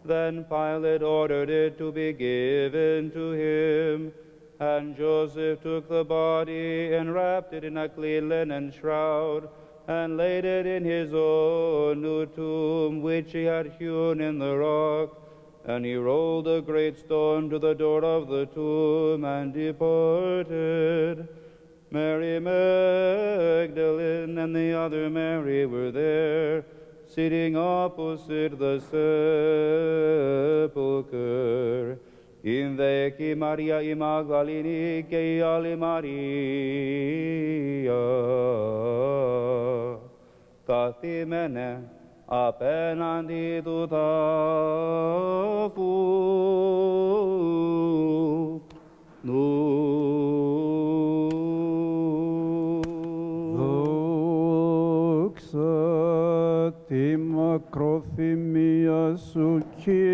Then Pilate ordered it to be given to him. And Joseph took the body and wrapped it in a clean linen shroud, and laid it in his own new tomb, which he had hewn in the rock. And he rolled a great stone to the door of the tomb, and departed. Mary Magdalene and the other Mary were there, sitting opposite the sepulchre. In the Maria I Magdalene και άλλη Maria, καθήμενε απέναντι του τάφου Δόξα τη μακροθυμία σου, Κύριε,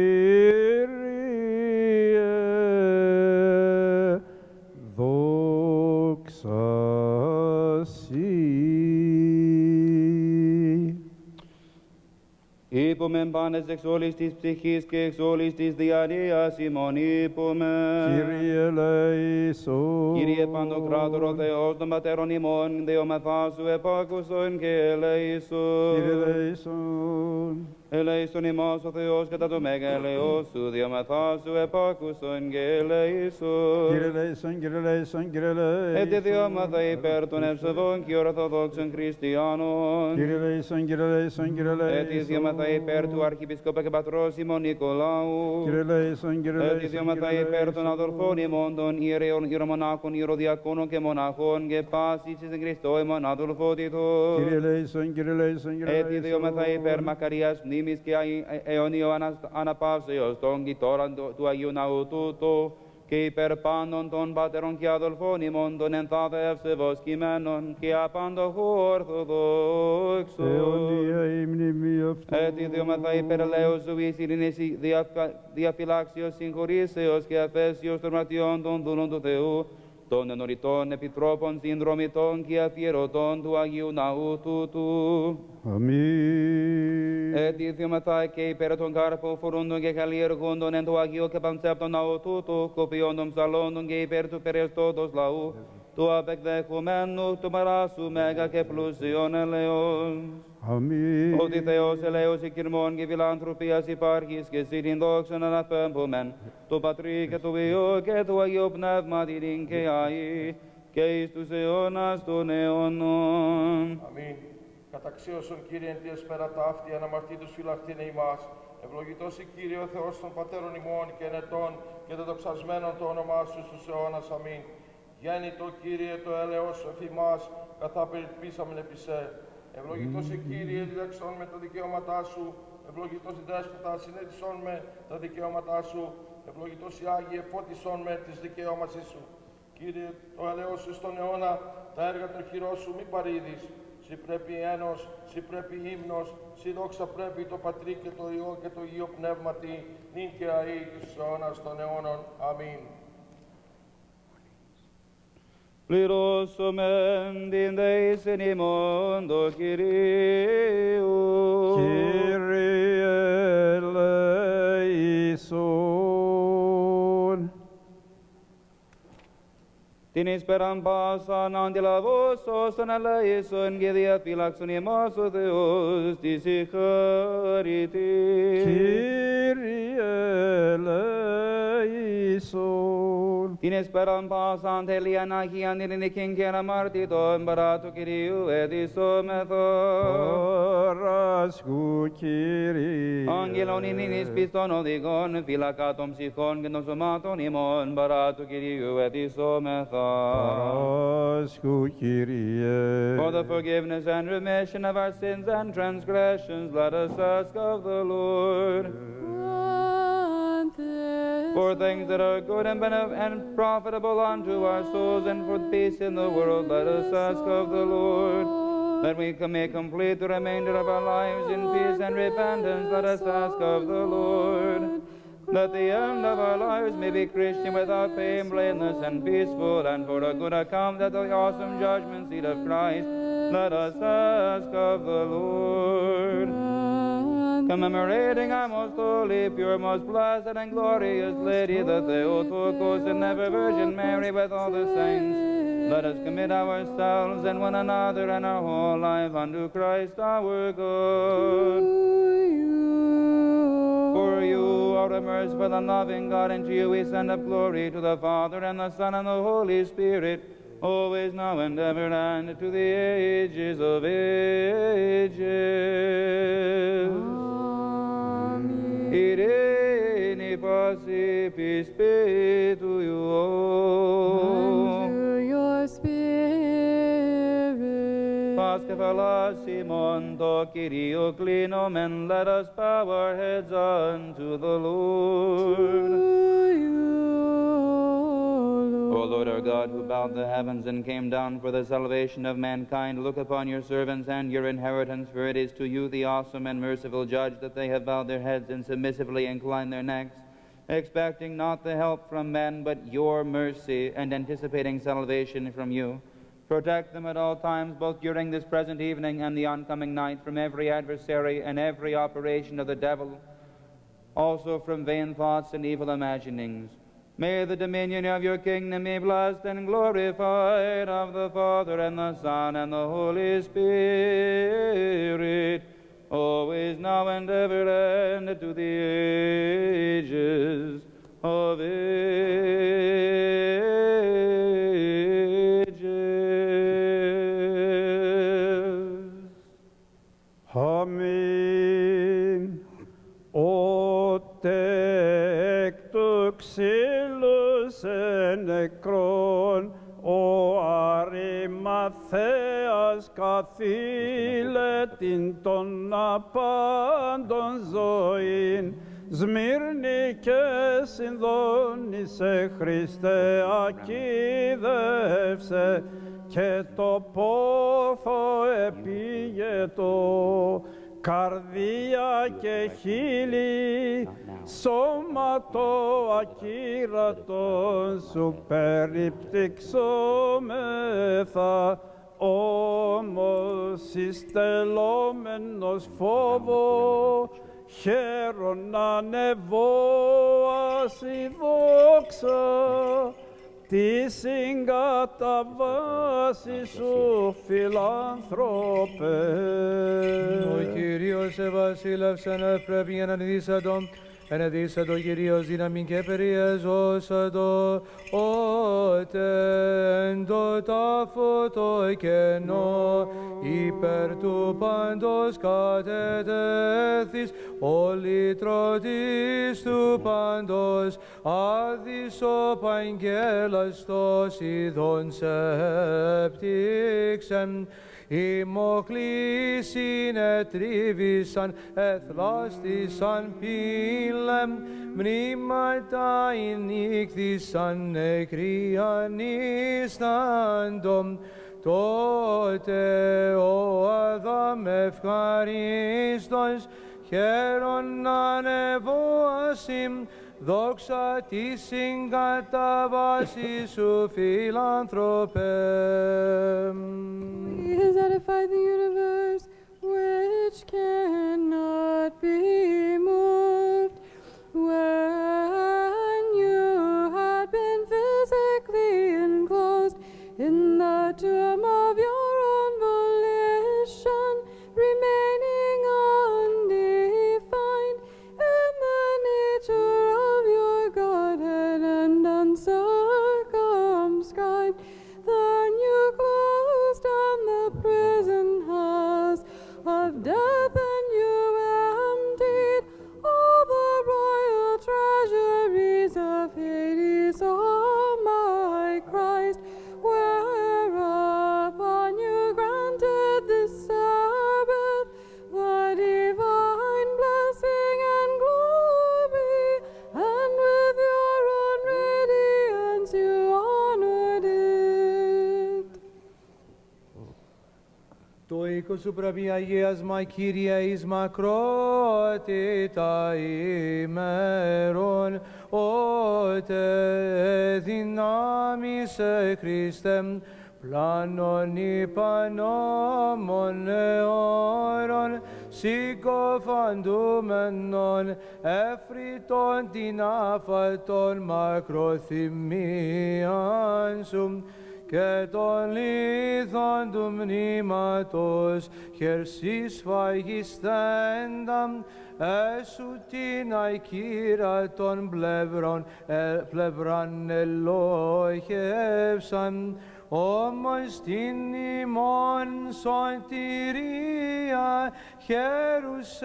δόξα σοι. Είπομεν πάνες εξ όλης της ψυχής και εξ όλης της διαρρείας ημών είπομεν. Κύριε ελέησον. Κύριε Παντοκράτορο Θεός των Πατέρων ημών, δεομαθά σου επάκουσον και ελέησον. Κύριε ελέησον. Ελέησον ημάς ο Θεός κατά το μέγα ελεός σου, δεομαθά σου επάκουσον και ελέησον. Κύριε ελέησον, Κύριε ελέησον, Κύριε ελέησον. Έτσι δεόμαθα υπέρ των ευσεβών και ορθοδόξων χριστιανών. Κύριε ελέησον, Κύριε ελέησον, Κύριε ελέησον. Έτσι δεόμαθα υπέρ του Αρχιεπισκόπου και Πατρός ημών Νικολάου. Κύριε ελέησον, Κύριε ελέησον. Έτσι δεόμαθα υπέρ των αδελφών ημών των ιερέων, ιερομονάχων, ιεροδιακόνων και μοναχών και πάσης εις εν Χριστώ ημών αδελφότητος. Κύριε ελέησον, Κύριε ελέησον, Κύριε ελέησον. Έτσι δεόμαθα υπέρ μακαριάς μνήμης και αιωνίου αναπαύσεως των κοιτώρων του Αγίου Ναού τούτου και υπέρ πάντων των πατέρων και αδελφών ημών των ενθάδε ευσεβώς κειμένων και απάντοχου ορθοδόξου. Αιωνία η μνήμη αυτού. Έτσι δεόμαθα υπέρ ελέους ζωής, ειρήνης, διαφυλάξεως, συγχωρήσεως και αφέσεως των μαρτιών των δούλων του Θεού, των ενωρητών επιτρόπων, συνδρομητών και αφιερωτών του Αγίου Ναού τούτου. Αμήν. Έτσι θεομαθά και υπέρ των κάρπων φορούντων και καλλιεργούντων εν το Αγίο και παντσέπτων ναού τούτου, κοπιών των ψαλόντων και υπέρ του περαιστώτος λαού, του απεκδεχομένου του παράσου μέγα και πλούσιον ελεός. Αμήν. Ότι Θεός ελέος οικειρμών και φιλανθρωπίας υπάρχεις και εσύ την δόξαν αναπέμπομεν, του Πατρί και του Υιού και του Αγίου Πνεύματι την και αεί, και εις τους αιώνας των αιώνων. Αμήν. Καταξίωσον Κύριε εν τη εσπέρα ταύτη, αναμαρτήτους φυλαχτήνε ημάς. Ευλογητός η Κύριε ο Θεός των Πατέρων ημών και ενετών και δεδοξασμένων το όνομά σου στους αιώνας. Αμήν. Γέννητο Κύριε το έλεος σου εφημάς, καθά περιπίσαμεν επί σε. Ευλογητός η Κύριε διδαξών με τα δικαιώματά σου. Ευλογητός η Δέσποτα συνέτησόν με τα δικαιώματά σου. Ευλογητός η Άγιε πότισόν με τις δικαιώματες σου. Κύριε το έλεος σου στον αιώνα, τα έργα των χειρών σου μη παρήδεις. Συ πρέπει ένος, συ πρέπει ύμνος, συ δόξα πρέπει το Πατρί και το Υιό και το Υιό Πνεύματι, νυν και αεί τους αιώνας των αιώνων. Αμήν. Πληρώσομεν την δεήσιν ημών το Κυρίου. Κύριε ελέησον. Την εις πάσαν αντιλαβώς όσων ελέησον και διαφυλάξουν ημάς ο Θεός της συγχαρητής. Κύριε ελέησον. Την εις πάσαν τελείαν Αγίαν ειρηνικήν και αναμάρτητον παρά του Κυρίου ετισόμεθα. Παράσκου Κύριε. Άγγελον ειρήνης πιστών οδηγών, φύλακα των ψυχών και των σωμάτων ημών παρά του Κυρίου ετισόμεθα. Παράσκου Κύριε. For the forgiveness and remission of our sins and transgressions, let us ask of the Lord. For things that are good and profitable unto our souls, and for peace in the world, let us ask of the Lord. That we may complete the remainder of our lives in peace and repentance, let us ask of the Lord. That the end of our lives may be Christian, without pain, blameless, and peaceful, and for a good account at the awesome judgment seat of Christ, let us ask of the Lord. Commemorating our most holy, pure, most blessed, and glorious Lady, the Theotokos, and ever Virgin Mary, with all the saints, let us commit ourselves and one another and our whole life unto Christ our God. For you are a merciful and loving God, and to you we send up glory, to the Father, and the Son, and the Holy Spirit, always, now, and ever, and to the ages of ages. Amen. Irene Pacipi Spiritu. And to your spirit. Pascha Simon to Kyrio Clinomen, let us bow our heads unto the Lord. O Lord our God, who bowed the heavens and came down for the salvation of mankind, look upon your servants and your inheritance, for it is to you, the awesome and merciful Judge, that they have bowed their heads and submissively inclined their necks, expecting not the help from men, but your mercy, and anticipating salvation from you. Protect them at all times, both during this present evening and the oncoming night, from every adversary and every operation of the devil, also from vain thoughts and evil imaginings. May the dominion of your kingdom be blessed and glorified, of the Father, and the Son, and the Holy Spirit, always, now, and ever, and to the ages of ages. Amen. O tectu xylus en ekron, o Arimatheas καθήλετην των απάντων ζωήν, Σμύρνη και συνδώνησε Χριστέ ακίδευσε, και το πόθο επίγετο, καρδία και χείλη, σώματο ακύρατον σου περιπτυξόμεθα, όμως ειστελόμενος φόβο, χαίρον ανεβόας η δόξα, τη συγκαταβάση σου, φιλάνθρωπε. Ο Κύριος ευασίλευσεν ευπρέπει ενεδίσαντο, ενεδίσαντο Κύριος δύναμιν και περιεζώσαντο, ότεν το τάφο το κενό, υπέρ του πάντος κατετέθης, ο λυτρωτής του πάντος, άδης ο παγγέλαστος ειδών σεπτήξεν, οι μοχλοί συνετρίβησαν, εθλάστησαν πύλεμ, μνήματα ενύχθησαν, νεκροί ανίσταντον. Τότε ο Αδάμ ευχαρίστος, χαίρον ανεβόασιμ, δόξα τη συγκαταβάση σου, φιλάνθρωπε. He has edified the universe, which cannot be moved. When you had been physically enclosed in the tomb of your own volition, remaining undefined in the nature of your Godhead and uncircumscribed, then you closed down the prison house of death, and you emptied all the royal treasuries of Hades, O my Christ, whereupon you granted this Sabbath the divine blessing and glory, and with your own radiance you honored it. Το οίκο σου πρέπει αγίασμα, Κύριε, εις μακρότητα ημέρων, ότε δυνάμισε Χριστέ, πλάνων υπανόμων αιώρων, συκοφαντούμενον, εφριτών την άφαλτον μακροθυμίαν σου, και των λίθων του μνήματος χερσής φαγιστέντα, έσου την αϊκύρα των πλευράν ελόχευσαν, όμως την ημών σωτηρία χέρους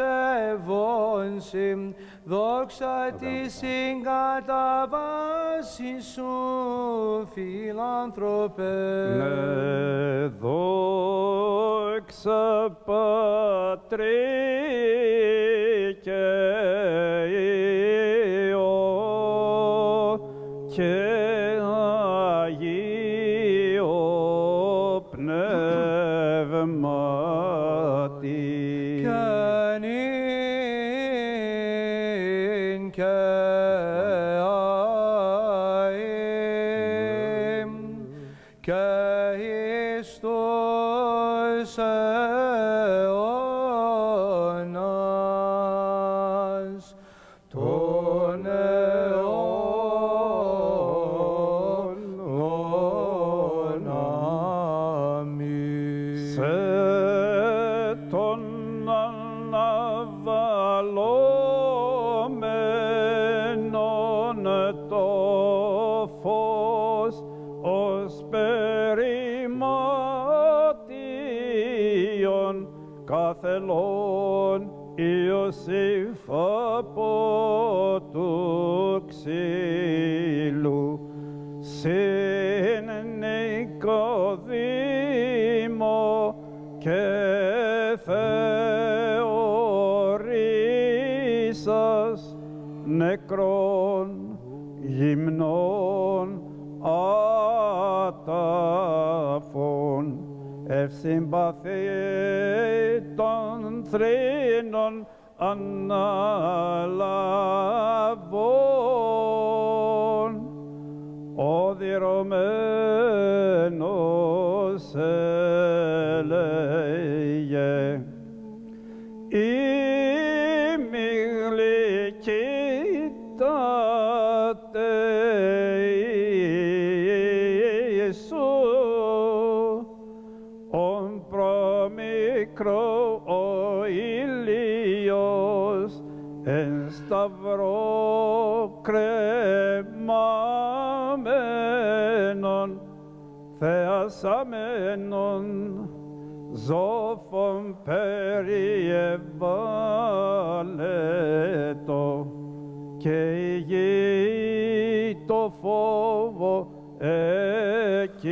ευώνσι, δόξα τη συγκαταβάση σου, φιλάνθρωπε. Ναι, δόξα Πατρί και Υιό και Αγίο Πνεύματι. Και νυν και αΐ και εις τους αιώνας των αιώνων. Αμήν. Σε τον αναβαλόμενον το φως ως περιμάτιον καθελών Ιωσήφ από του ξύλου, συν Νικοδήμο και θεωρήσας νεκρών γυμνών άταφων, ευσυμπαθή των θρήνων αναλαβών, οδυρωμένος έλεγε, ημιγλυκύτατε Ιησού, ον προμικρό ο ήλιος εν σταυρό κρεμαμένον, θεασαμένον ζώφων περιεβάλλετο, και η γη το φόβο εκειμένετο,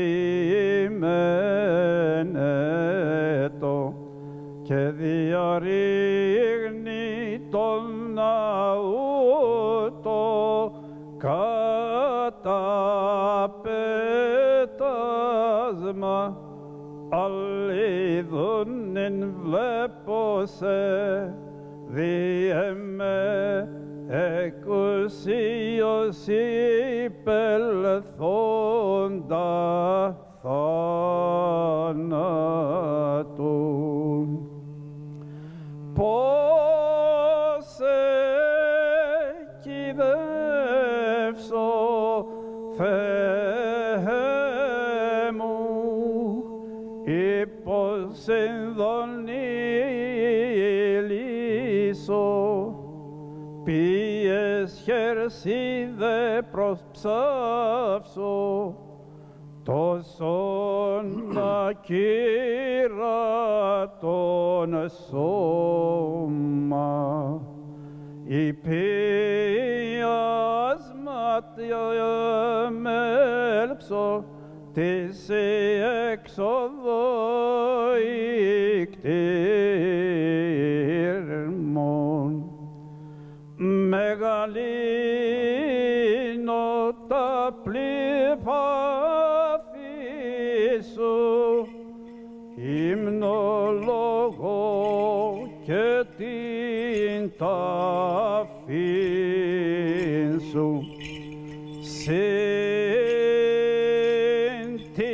και διαρρήγνει τον ναού το καταπέτασμα, αλίδων εν βλέπωσε διεμέ εκουσίως υπελθόντα θάνατου. Πώς εκειδεύσω, Θεέ μου, υπός ενδονήλησο, ποιες χερσίδε προσψάψω, τόσον ακύρατον σώμα, υπιασμάτια μέλψω της έξοδο ικτήρμων. Μεγαλύνω τα πληπάθη σου, υμνολογώ και την ταφήν σου. Συν τη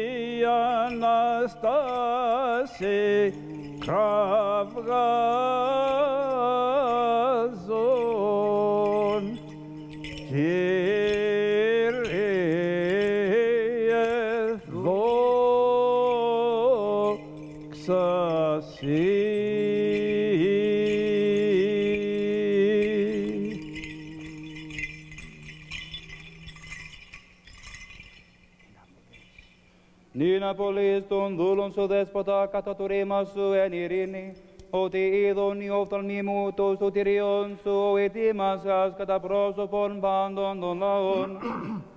Αναστάση κραυγάζον, Κύριε δόξα Συ. Νυν απολύεις των δούλων σου δέσποτα κατά το ρήμα σου εν ειρήνη, ότι είδον οι οφθαλμοί το σωτηριών σου ετοίμασας κατά πρόσωπον πάντων των λαών.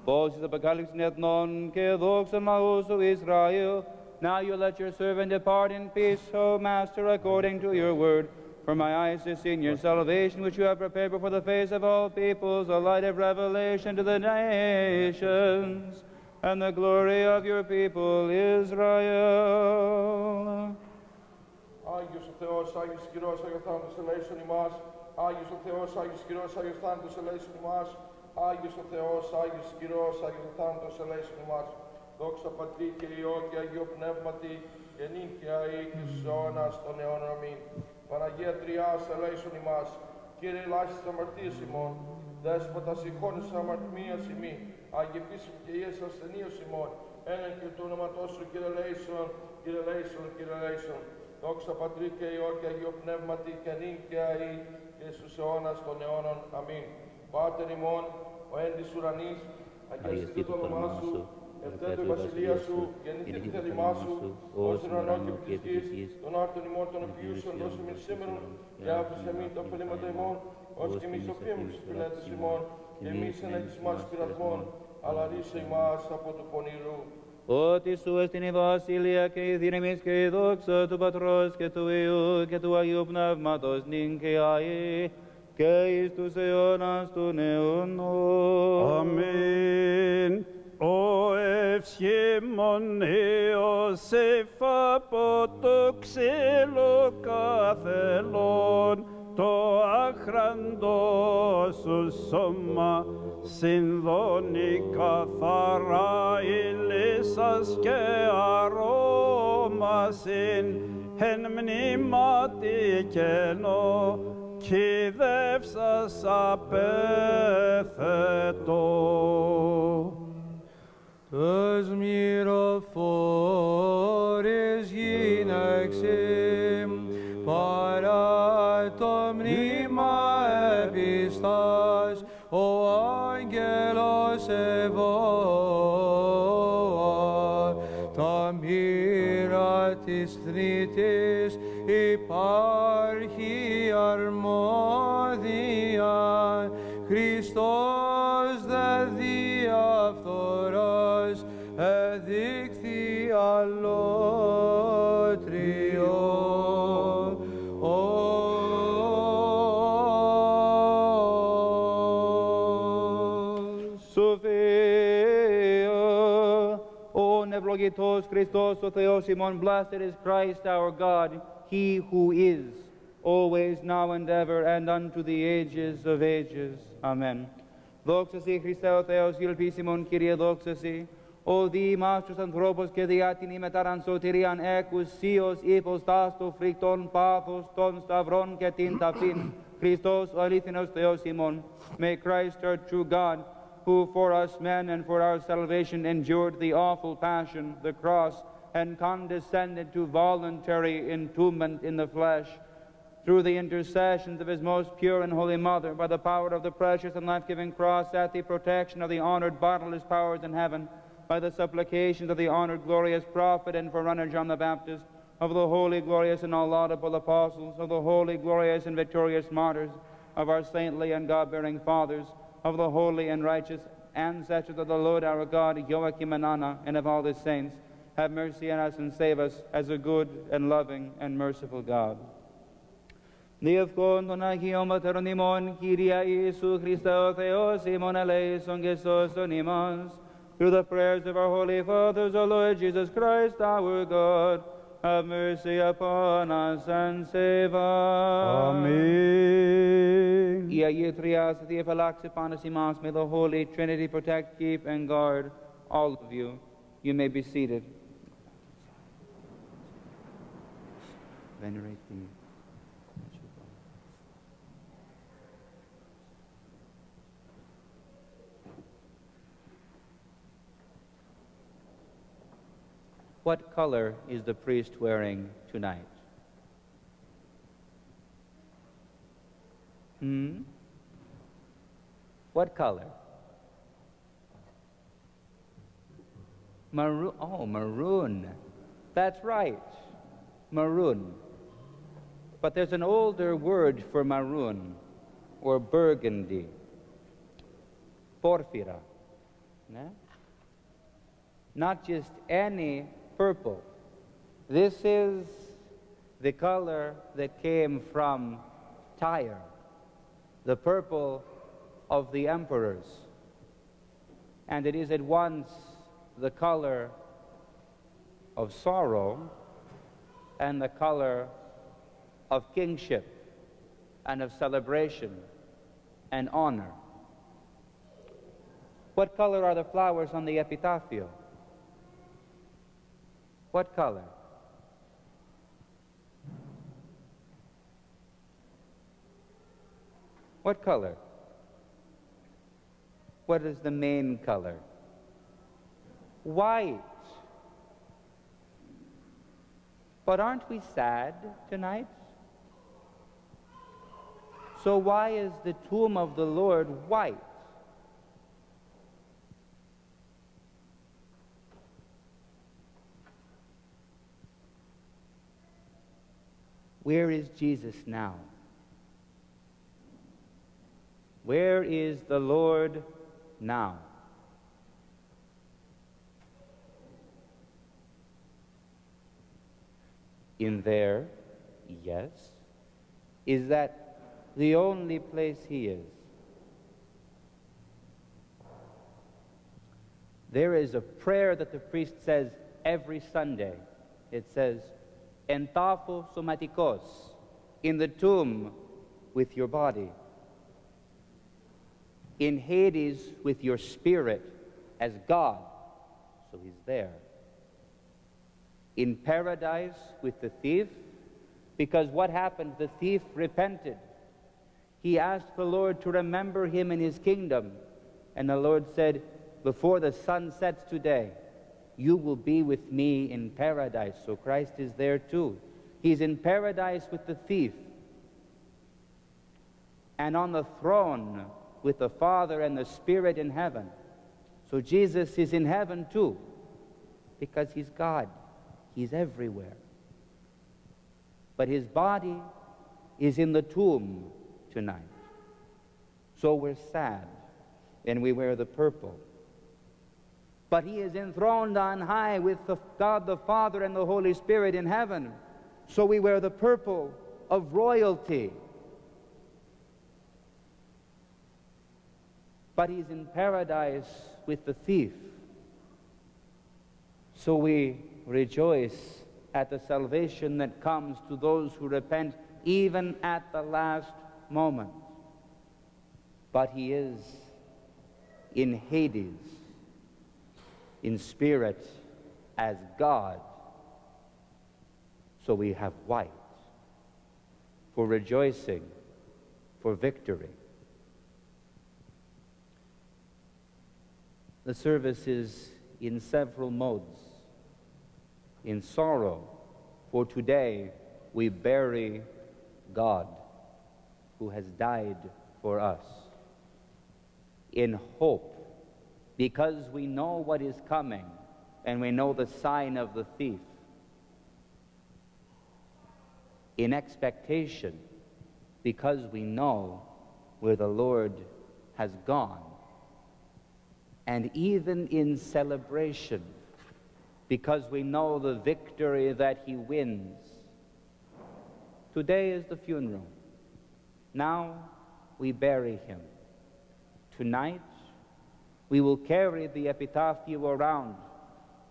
Πώς εις αποκάλυψην εθνών και δόξαν λαού σου Ισραήλ. Now you let your servant depart in peace, O Master, according to your word. For my eyes have seen your salvation, which you have prepared before the face of all peoples, a light of revelation to the nations, and the glory of your people Israel. Άγιος ο Θεός, Άγιος Κυρός, Άγιος Θάνατος ελέησον ημάς. Άγιος ο Θεός, Άγιος Κυρός, Άγιος Θάνατος ελέησον ημάς. Άγιος ο Θεός, Άγιος Κυρός, Άγιος Θάνατος ελέησον ημάς. Δόξα Πατρί και Υιό και Αγίο Πνεύματι, και νυν και αεί και στους αιώνας των αιώνων. Αμήν. Παναγία Τριάς ελέησον ημάς. Κύριε ελάχιστης της αμαρτίας ημών, Δέσποτα συγχώνης της αμαρτίας ημί, Άγιε επίσημη και Ιες ασθενείως ημών, έναν και το όνοματός σου, Κύριε ελέησον, Κύριε ελέησον, Κύριε ελέησον. Δόξα Πατρί και Υιό και Αγίο Πνεύματι, και νυν και αεί και στους αιώνας των αιώνων. Αμήν. Πάτερ ημών, ο εν της ουρανής, αγιαστεί το όνομά σου, ευτέτω η βασιλεία σου, γεννηθεί το θέλημά σου, ως τον ουρανό και επί της γης, των άρτων ημών των επιούσεων δώσε εμείς σήμερον, και άφησε εμείς τα ωφελήματα ημών, ως και εμείς οφείλουμε τους φιλέτες ημών, και εμείς εν έχεις ημάς πειρασμών, αλλά ρίσε ημάς από του πονηρού. Ότι σου εστιν η βασιλεία και η δύναμις και η δόξα του Πατρός και του Υιού και του Αγίου Πνεύματος νυν και αεί και εις τους αιώνας των αιώνων. Αμήν. Ο ευσχήμων Ιωσήφ από το ξύλο καθελών, το άχραντο σου σώμα συνδώνει καθαρά ηλίσας και αρώμασιν εν μνήματι κενό κηδεύσας απέθετο. Τους μυροφόρες γυναίξιμ παρά το μνήμα επιστάς, ο άγγελος ευώα τα μοίρα της θνήτης υπάρχει αρμόδια. Χριστός δε διαφθοράς εδείχθη αλότριο. Ευλογητός Χριστός ο Θεός ημών, blessed is Christ our God, He who is, always, now and ever, and unto the ages of ages. Amen. Δόξα Συ Χριστέ ο Θεός, υλπίσιμον Κύριε, δόξα Συ, ο διημάστος ανθρώπος και διά την ημετάραν σωτηρίαν εκουσίως υποστάς το φρικτόν πάθος των σταυρών και την ταφήν, Χριστός ο αλήθινος Θεός ημών. May Christ our true God, who for us men and for our salvation endured the awful passion, the cross, and condescended to voluntary entombment in the flesh, through the intercessions of his most pure and holy mother, by the power of the precious and life-giving cross, at the protection of the honored boundless powers in heaven, by the supplications of the honored glorious prophet and forerunner John the Baptist, of the holy, glorious, and all laudable apostles, of the holy, glorious, and victorious martyrs, of our saintly and God-bearing fathers, of the holy and righteous ancestors of the Lord our God, Joachim and Anna, and of all the saints, have mercy on us and save us as a good and loving and merciful God. Διευκόν των Αγίων Πατέρων ημών, Κύριε Ιησού Χριστέ ο Θεός ημών ελέησον και σώσον ημάς. Through the prayers of our holy fathers, O Lord Jesus Christ, our God, have mercy upon us and save us. Amen. Η Αγία Τριάδη επαλλάξει πάνω ημάς. May the Holy Trinity protect, keep, and guard all of you. You may be seated. venerate thee. What color is the priest wearing tonight? What color? Maroon. Oh, maroon. That's right. Maroon. But there's an older word for maroon, or burgundy. Porphyra. Yeah? Not just any purple. This is the color that came from Tyre, the purple of the emperors. And it is at once the color of sorrow and the color of kingship and of celebration and honor. What color are the flowers on the epitaphio? What color? What color? What is the main color? White. But aren't we sad tonight? So why is the tomb of the Lord white? Where is Jesus now? Where is the Lord now? In there, yes. Is that the only place he is? There is a prayer that the priest says every Sunday. It says, "En tafo somatikos," in the tomb with your body. In Hades with your spirit as God, so he's there. In paradise with the thief, because what happened? The thief repented. He asked the Lord to remember him in his kingdom, and the Lord said, "Before the sun sets today, you will be with me in paradise." So Christ is there too. He's in paradise with the thief, and on the throne with the Father and the Spirit in heaven. So Jesus is in heaven too, because he's God. He's everywhere. But his body is in the tomb tonight. So we're sad, and we wear the purple. But he is enthroned on high with God the Father and the Holy Spirit in heaven. So we wear the purple of royalty. But he's in paradise with the thief. So we rejoice at the salvation that comes to those who repent even at the last moment. But he is in Hades, in spirit as God. So we have white for rejoicing, for victory. The service is in several modes. In sorrow, for today we bury God who has died for us. In hope, because we know what is coming and we know the sign of the thief. In expectation, because we know where the Lord has gone. And even in celebration, because we know the victory that he wins. Today is the funeral. Now we bury him. Tonight we will carry the epitaphio around.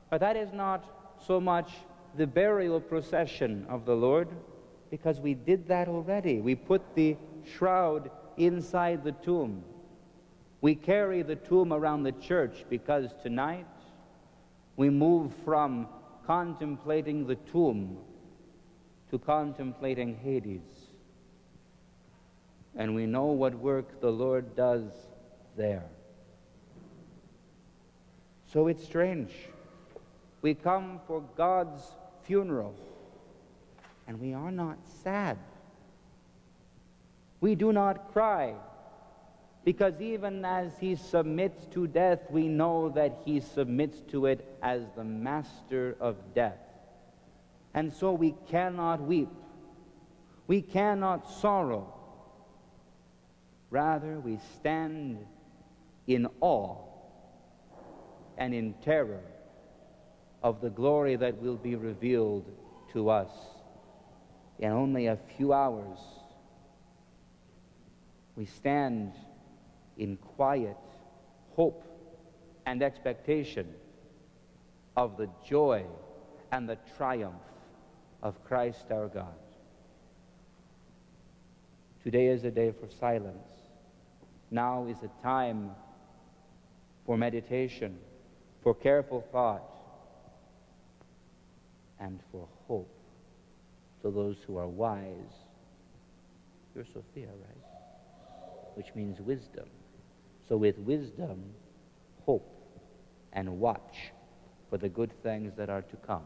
But that is not so much the burial procession of the Lord, because we did that already. We put the shroud inside the tomb. We carry the tomb around the church because tonight we move from contemplating the tomb to contemplating Hades. And we know what work the Lord does there. So it's strange. We come for God's funeral, and we are not sad. We do not cry, because even as he submits to death, we know that he submits to it as the master of death. And so we cannot weep. We cannot sorrow. Rather, we stand in awe and in terror of the glory that will be revealed to us in only a few hours. We stand in quiet hope and expectation of the joy and the triumph of Christ our God. Today is a day for silence. Now is a time for meditation, for careful thought, and for hope to those who are wise. You're Sophia, right? Which means wisdom. So with wisdom, hope, and watch for the good things that are to come.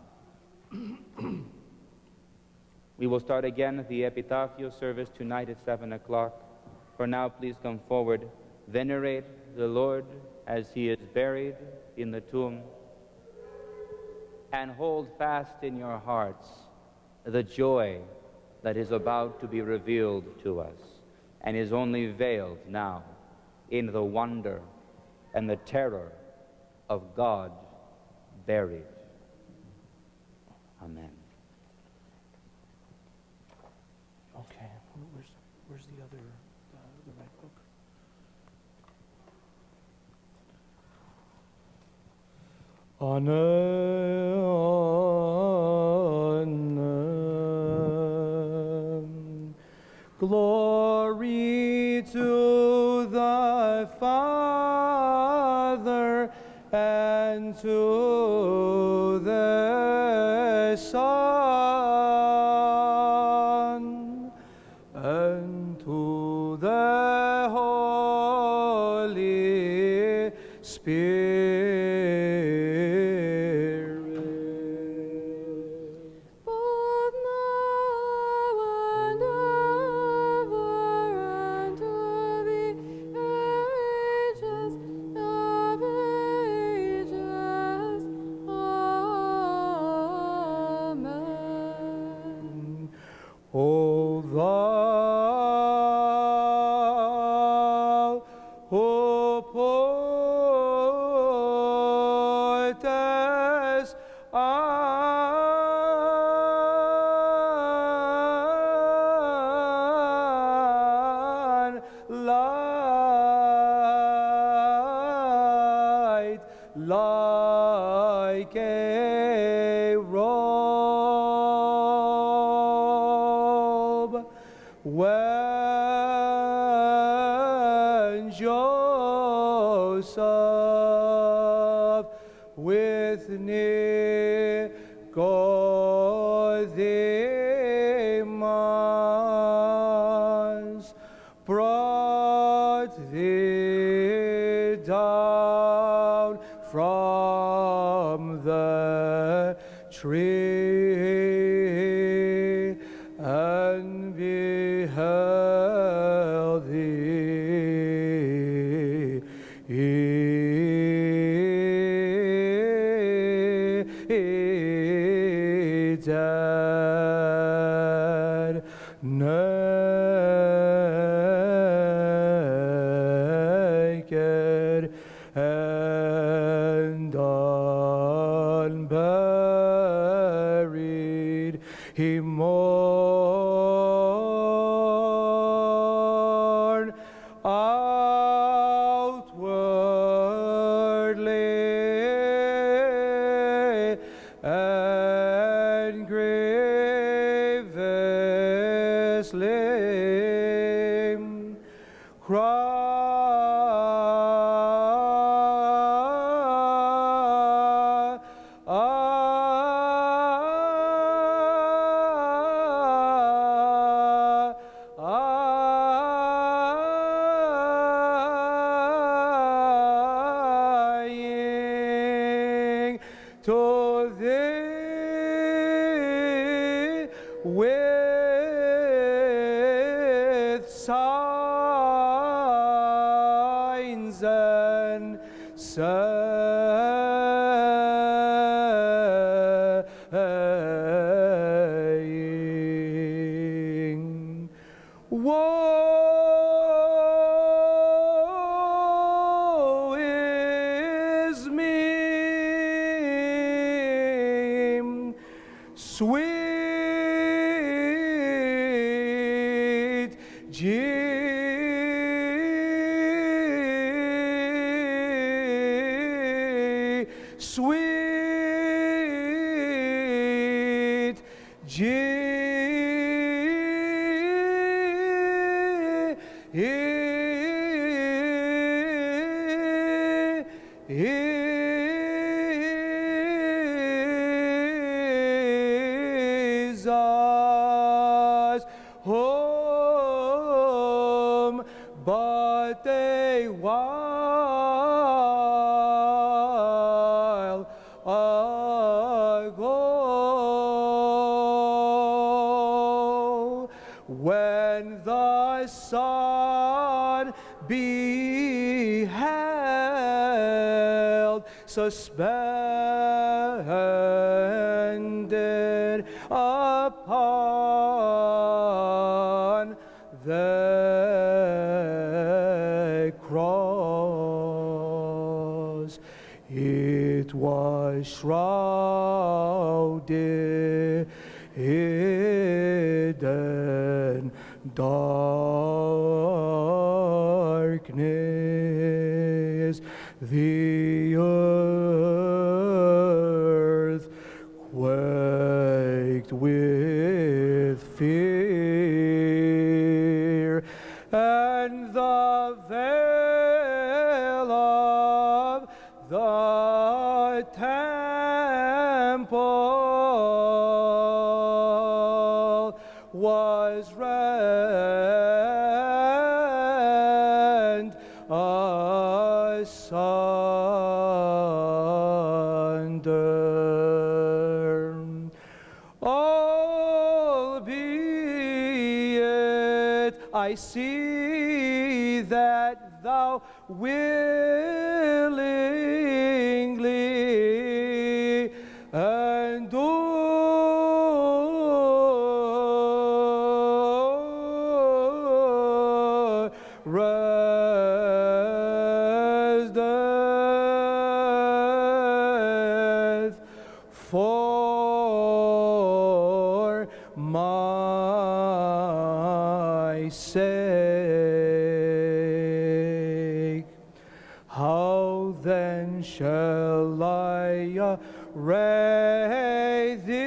We will start again the Epitaphio service tonight at 7 o'clock. For now, please come forward, venerate the Lord as he is buried in the tomb, and hold fast in your hearts the joy that is about to be revealed to us and is only veiled now in the wonder and the terror of God buried. Amen. Okay, where's the other, the right book? Amen. Glory to the Father and to the Son and to the Holy Spirit. Both now and ever and to the ages of ages. Amen. O thou who poetest on light like a robe, when Joseph with Nicodemus brought thee down from the tree and beheld thee dead, naked, and unburied, he mourned outwardly and grievously cried. to thee with signs and saying, woe is me, sweet sweet Jesus, home but a while ago, when the sun beheld suspended upon the cross. It was shrouded in darkness. The earth quaked with fear, and the veil of the temple was rent asunder. Albeit I see that thou willingly endurest death for my sake. How then shall I array thee,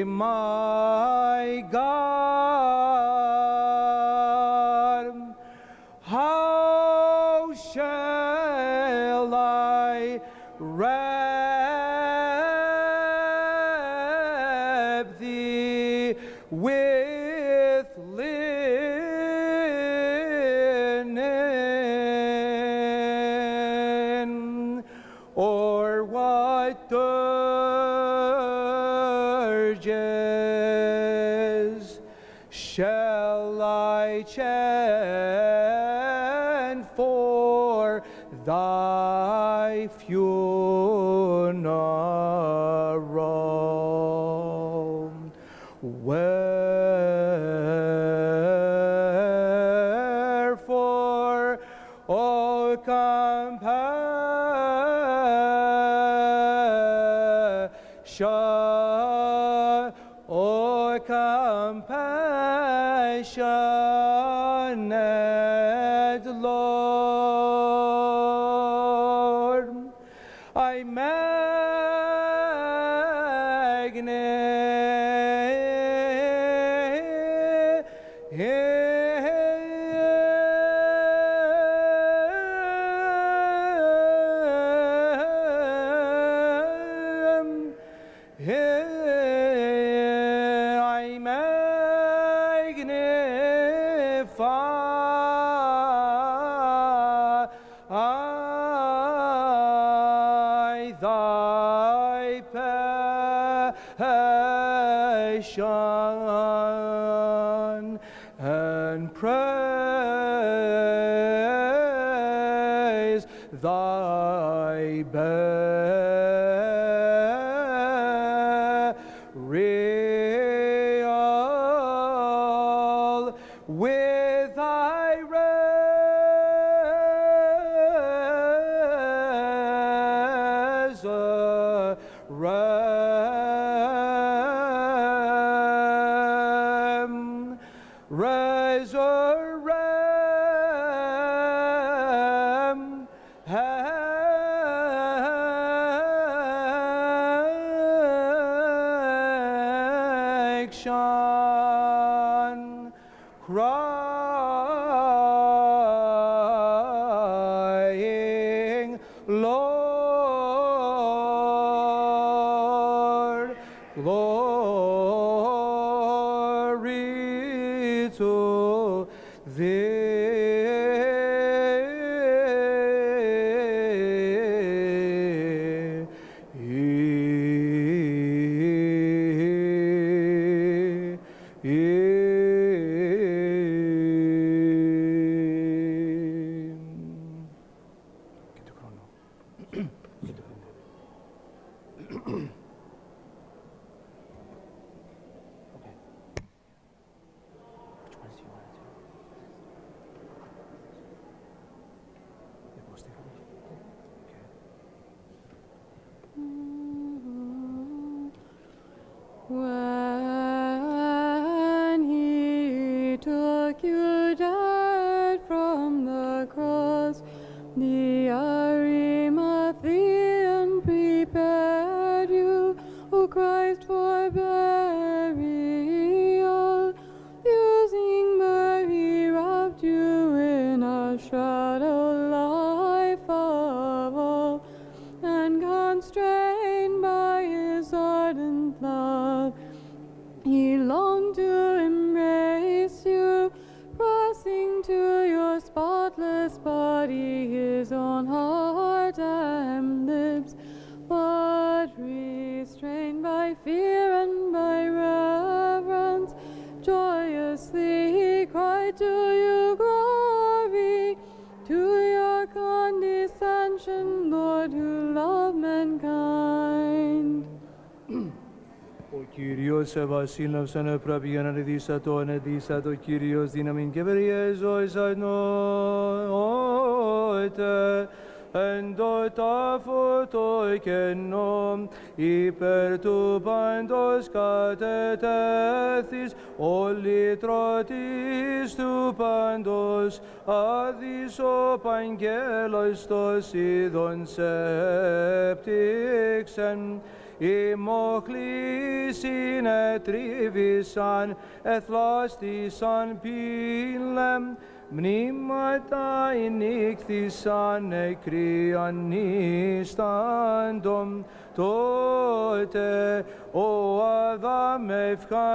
my God? How shall I wrap thee with linen, or what dirges shall I chant for thy funeral? Wherefore, O compassion, O compassionate Lord, I magnify and praise thy burial with thy resurrection, crying, Lord, glory to When he took you dead from the cross, the Arimathean prepared you, O Christ, for burial. Using myrrh, he wrapped you in a shroud of life of all, and constrained by his ardent love, he longed to embrace you, pressing to your spotless body his own heart and lips, but restrained by fear and by reverence, joyously he cried to you, glory to your condescension, Lord, who love mankind. Ο Κύριος εβασίλευς ανεπραπείαν ανεδίσατο, ανεδίσατο Κύριος δύναμιν και περιέζωης ανώτε, εν το τάφο το κενό, υπέρ του πάντος κατετέθης, ο λυτρωτής του πάντος, άδης ο παγγέλος τος είδων σεπτήξεν, οι μοχλοί συνετρίβησαν, εθλάστησαν πύλεμ, μνήματα ενύχθησαν νεκροί ανίσταντον. Τότε ο Αδάμ ευχαρίστος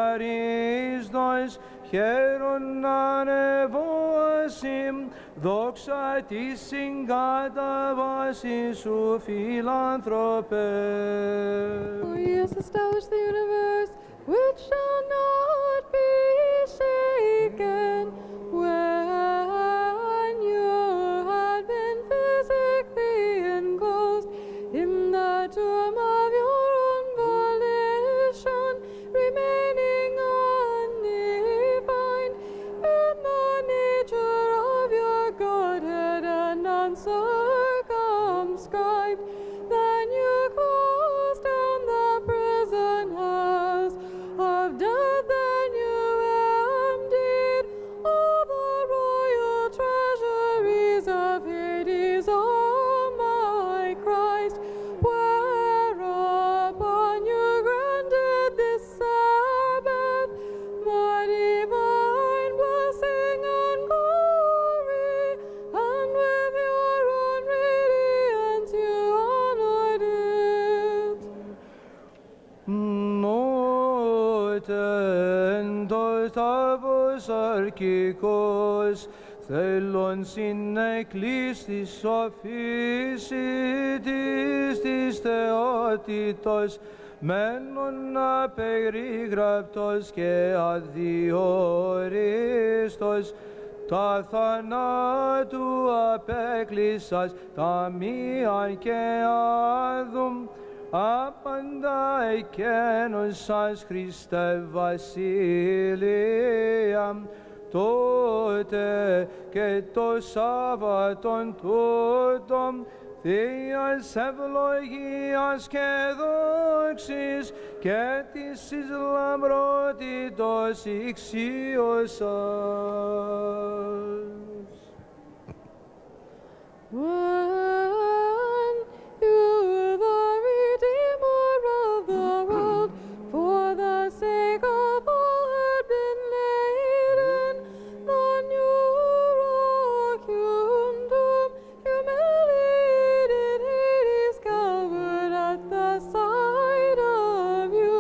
χαίρον ανεβώσει, δόξα τη συγκαταβάση σου φιλάνθρωπε. For he has established the universe, which shall not be shaken. When you had been physically enclosed in the tomb of your own volition, remaining undefined in the nature of your Godhead and uncircumscribed, then you closed down the prison house of death, then you emptied all the royal treasuries of Hades, O my Christ, whereupon you granted this Sabbath more divine blessing and glory, and with your own radiance you honored it. Νότεν το τάβος αρχικός, θέλον συνεκλείς της φύσης της θεότητος, μένων απερίγραπτος και αδιορίστος, τα θανάτου απέκλεισας, τα μία και άδουμ, άπαντα εκένωσας Χριστέ Βασιλεία, τότε και το Σάββατον τούτον, Θείας ευλογίας και δόξης και της εις λαμπρότητος ηξίωσας. When you, the Redeemer of the world, for the sake of all had been laden, the new rock hewn tomb, humiliated Hades covered at the sight of you,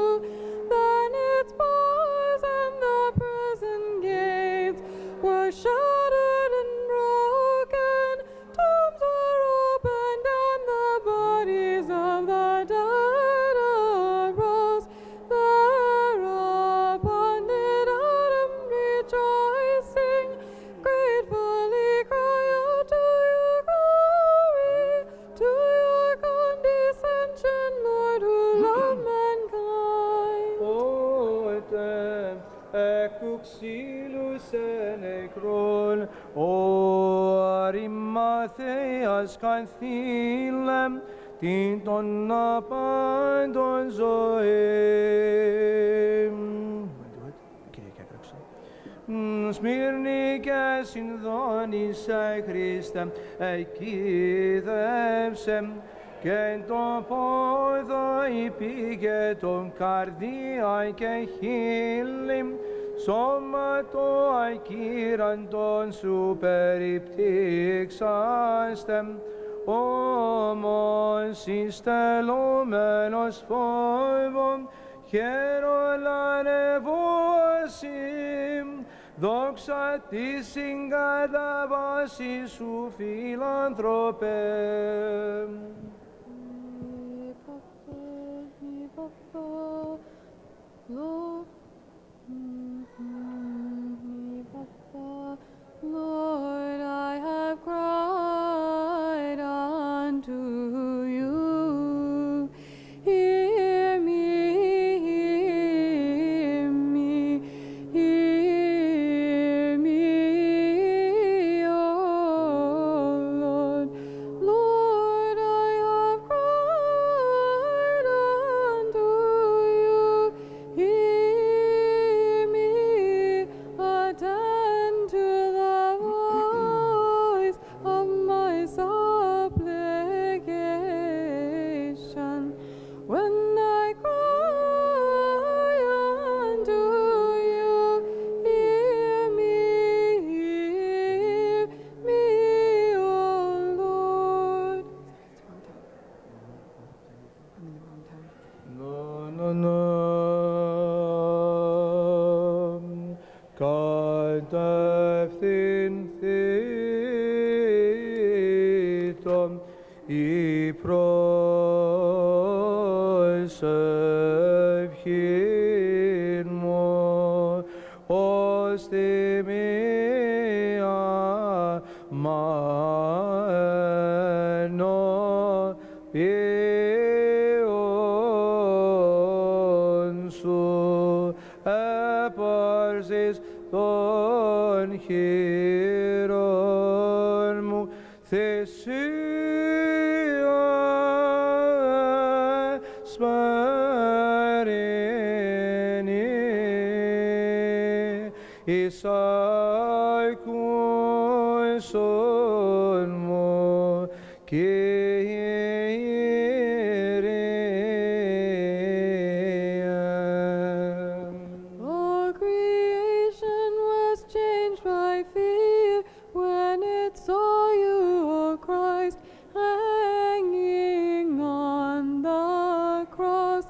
then its bars and the prison gates were shattered and broken, tombs were opened and the bodies of the dead arose. Thereupon did Adam rejoicing, gratefully cry out to your glory, to your condescension, Lord, who love mankind. Ότε εκ του ξύλου σε νεκρόν, ο Αρημαθέας καθήλεμ την των απάντων ζωήν. Σμύρνη και συνδόνησε Χριστέ, εκείδευσε και το πόδο υπήγε τον καρδία και χείλη, σώμα το ακύραντον σου περιπτύξαστε, όμως ειστελούμενος φόβον χερολανευώσει, δόξα τη συγκαταβάση σου φιλανθρωπέ. Lord, I have cried unto you. Hear me, hear me, hear me, O Lord. Lord, I have cried unto you. Hear me, attend to the voice of my supplication. When I cry unto you, hear me, O Lord. Κατευθυνθήτων η προσευχήν μου, ως τιμία ενώπιον σου, έπαρσης των χείρων μου, θυσία σπαρίνη, εις ακούσον μου, All creation was changed by fear when it saw you, O Christ, hanging on the cross.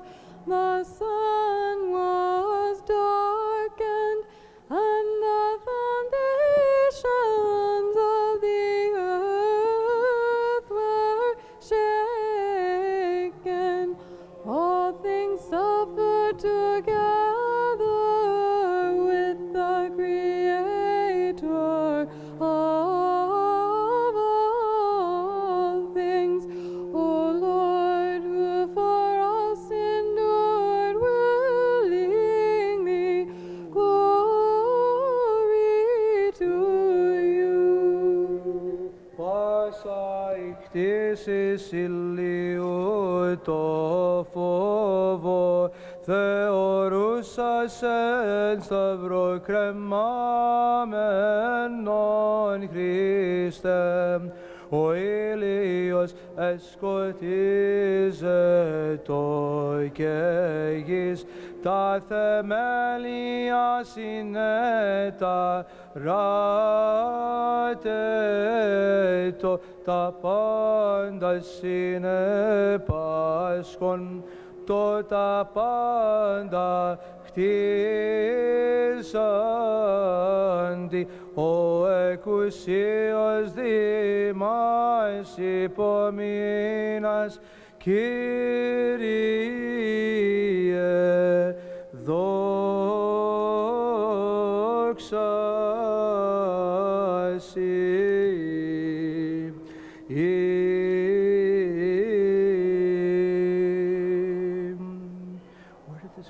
The sun was darkened and the foundations of the earth were shaken. All things της εις ηλίου το φόβο, θεωρούσας εν σταυρό κρεμάμενον Χριστέ. Ο ήλιος εσκοτίζετο και γης, τα θεμέλια συνεταράτετο, τα πάντα συνεπάσχον, το τα πάντα χτίζαντι, ο εκουσίος Δήμας υπομείνας, Κύριε, δόξα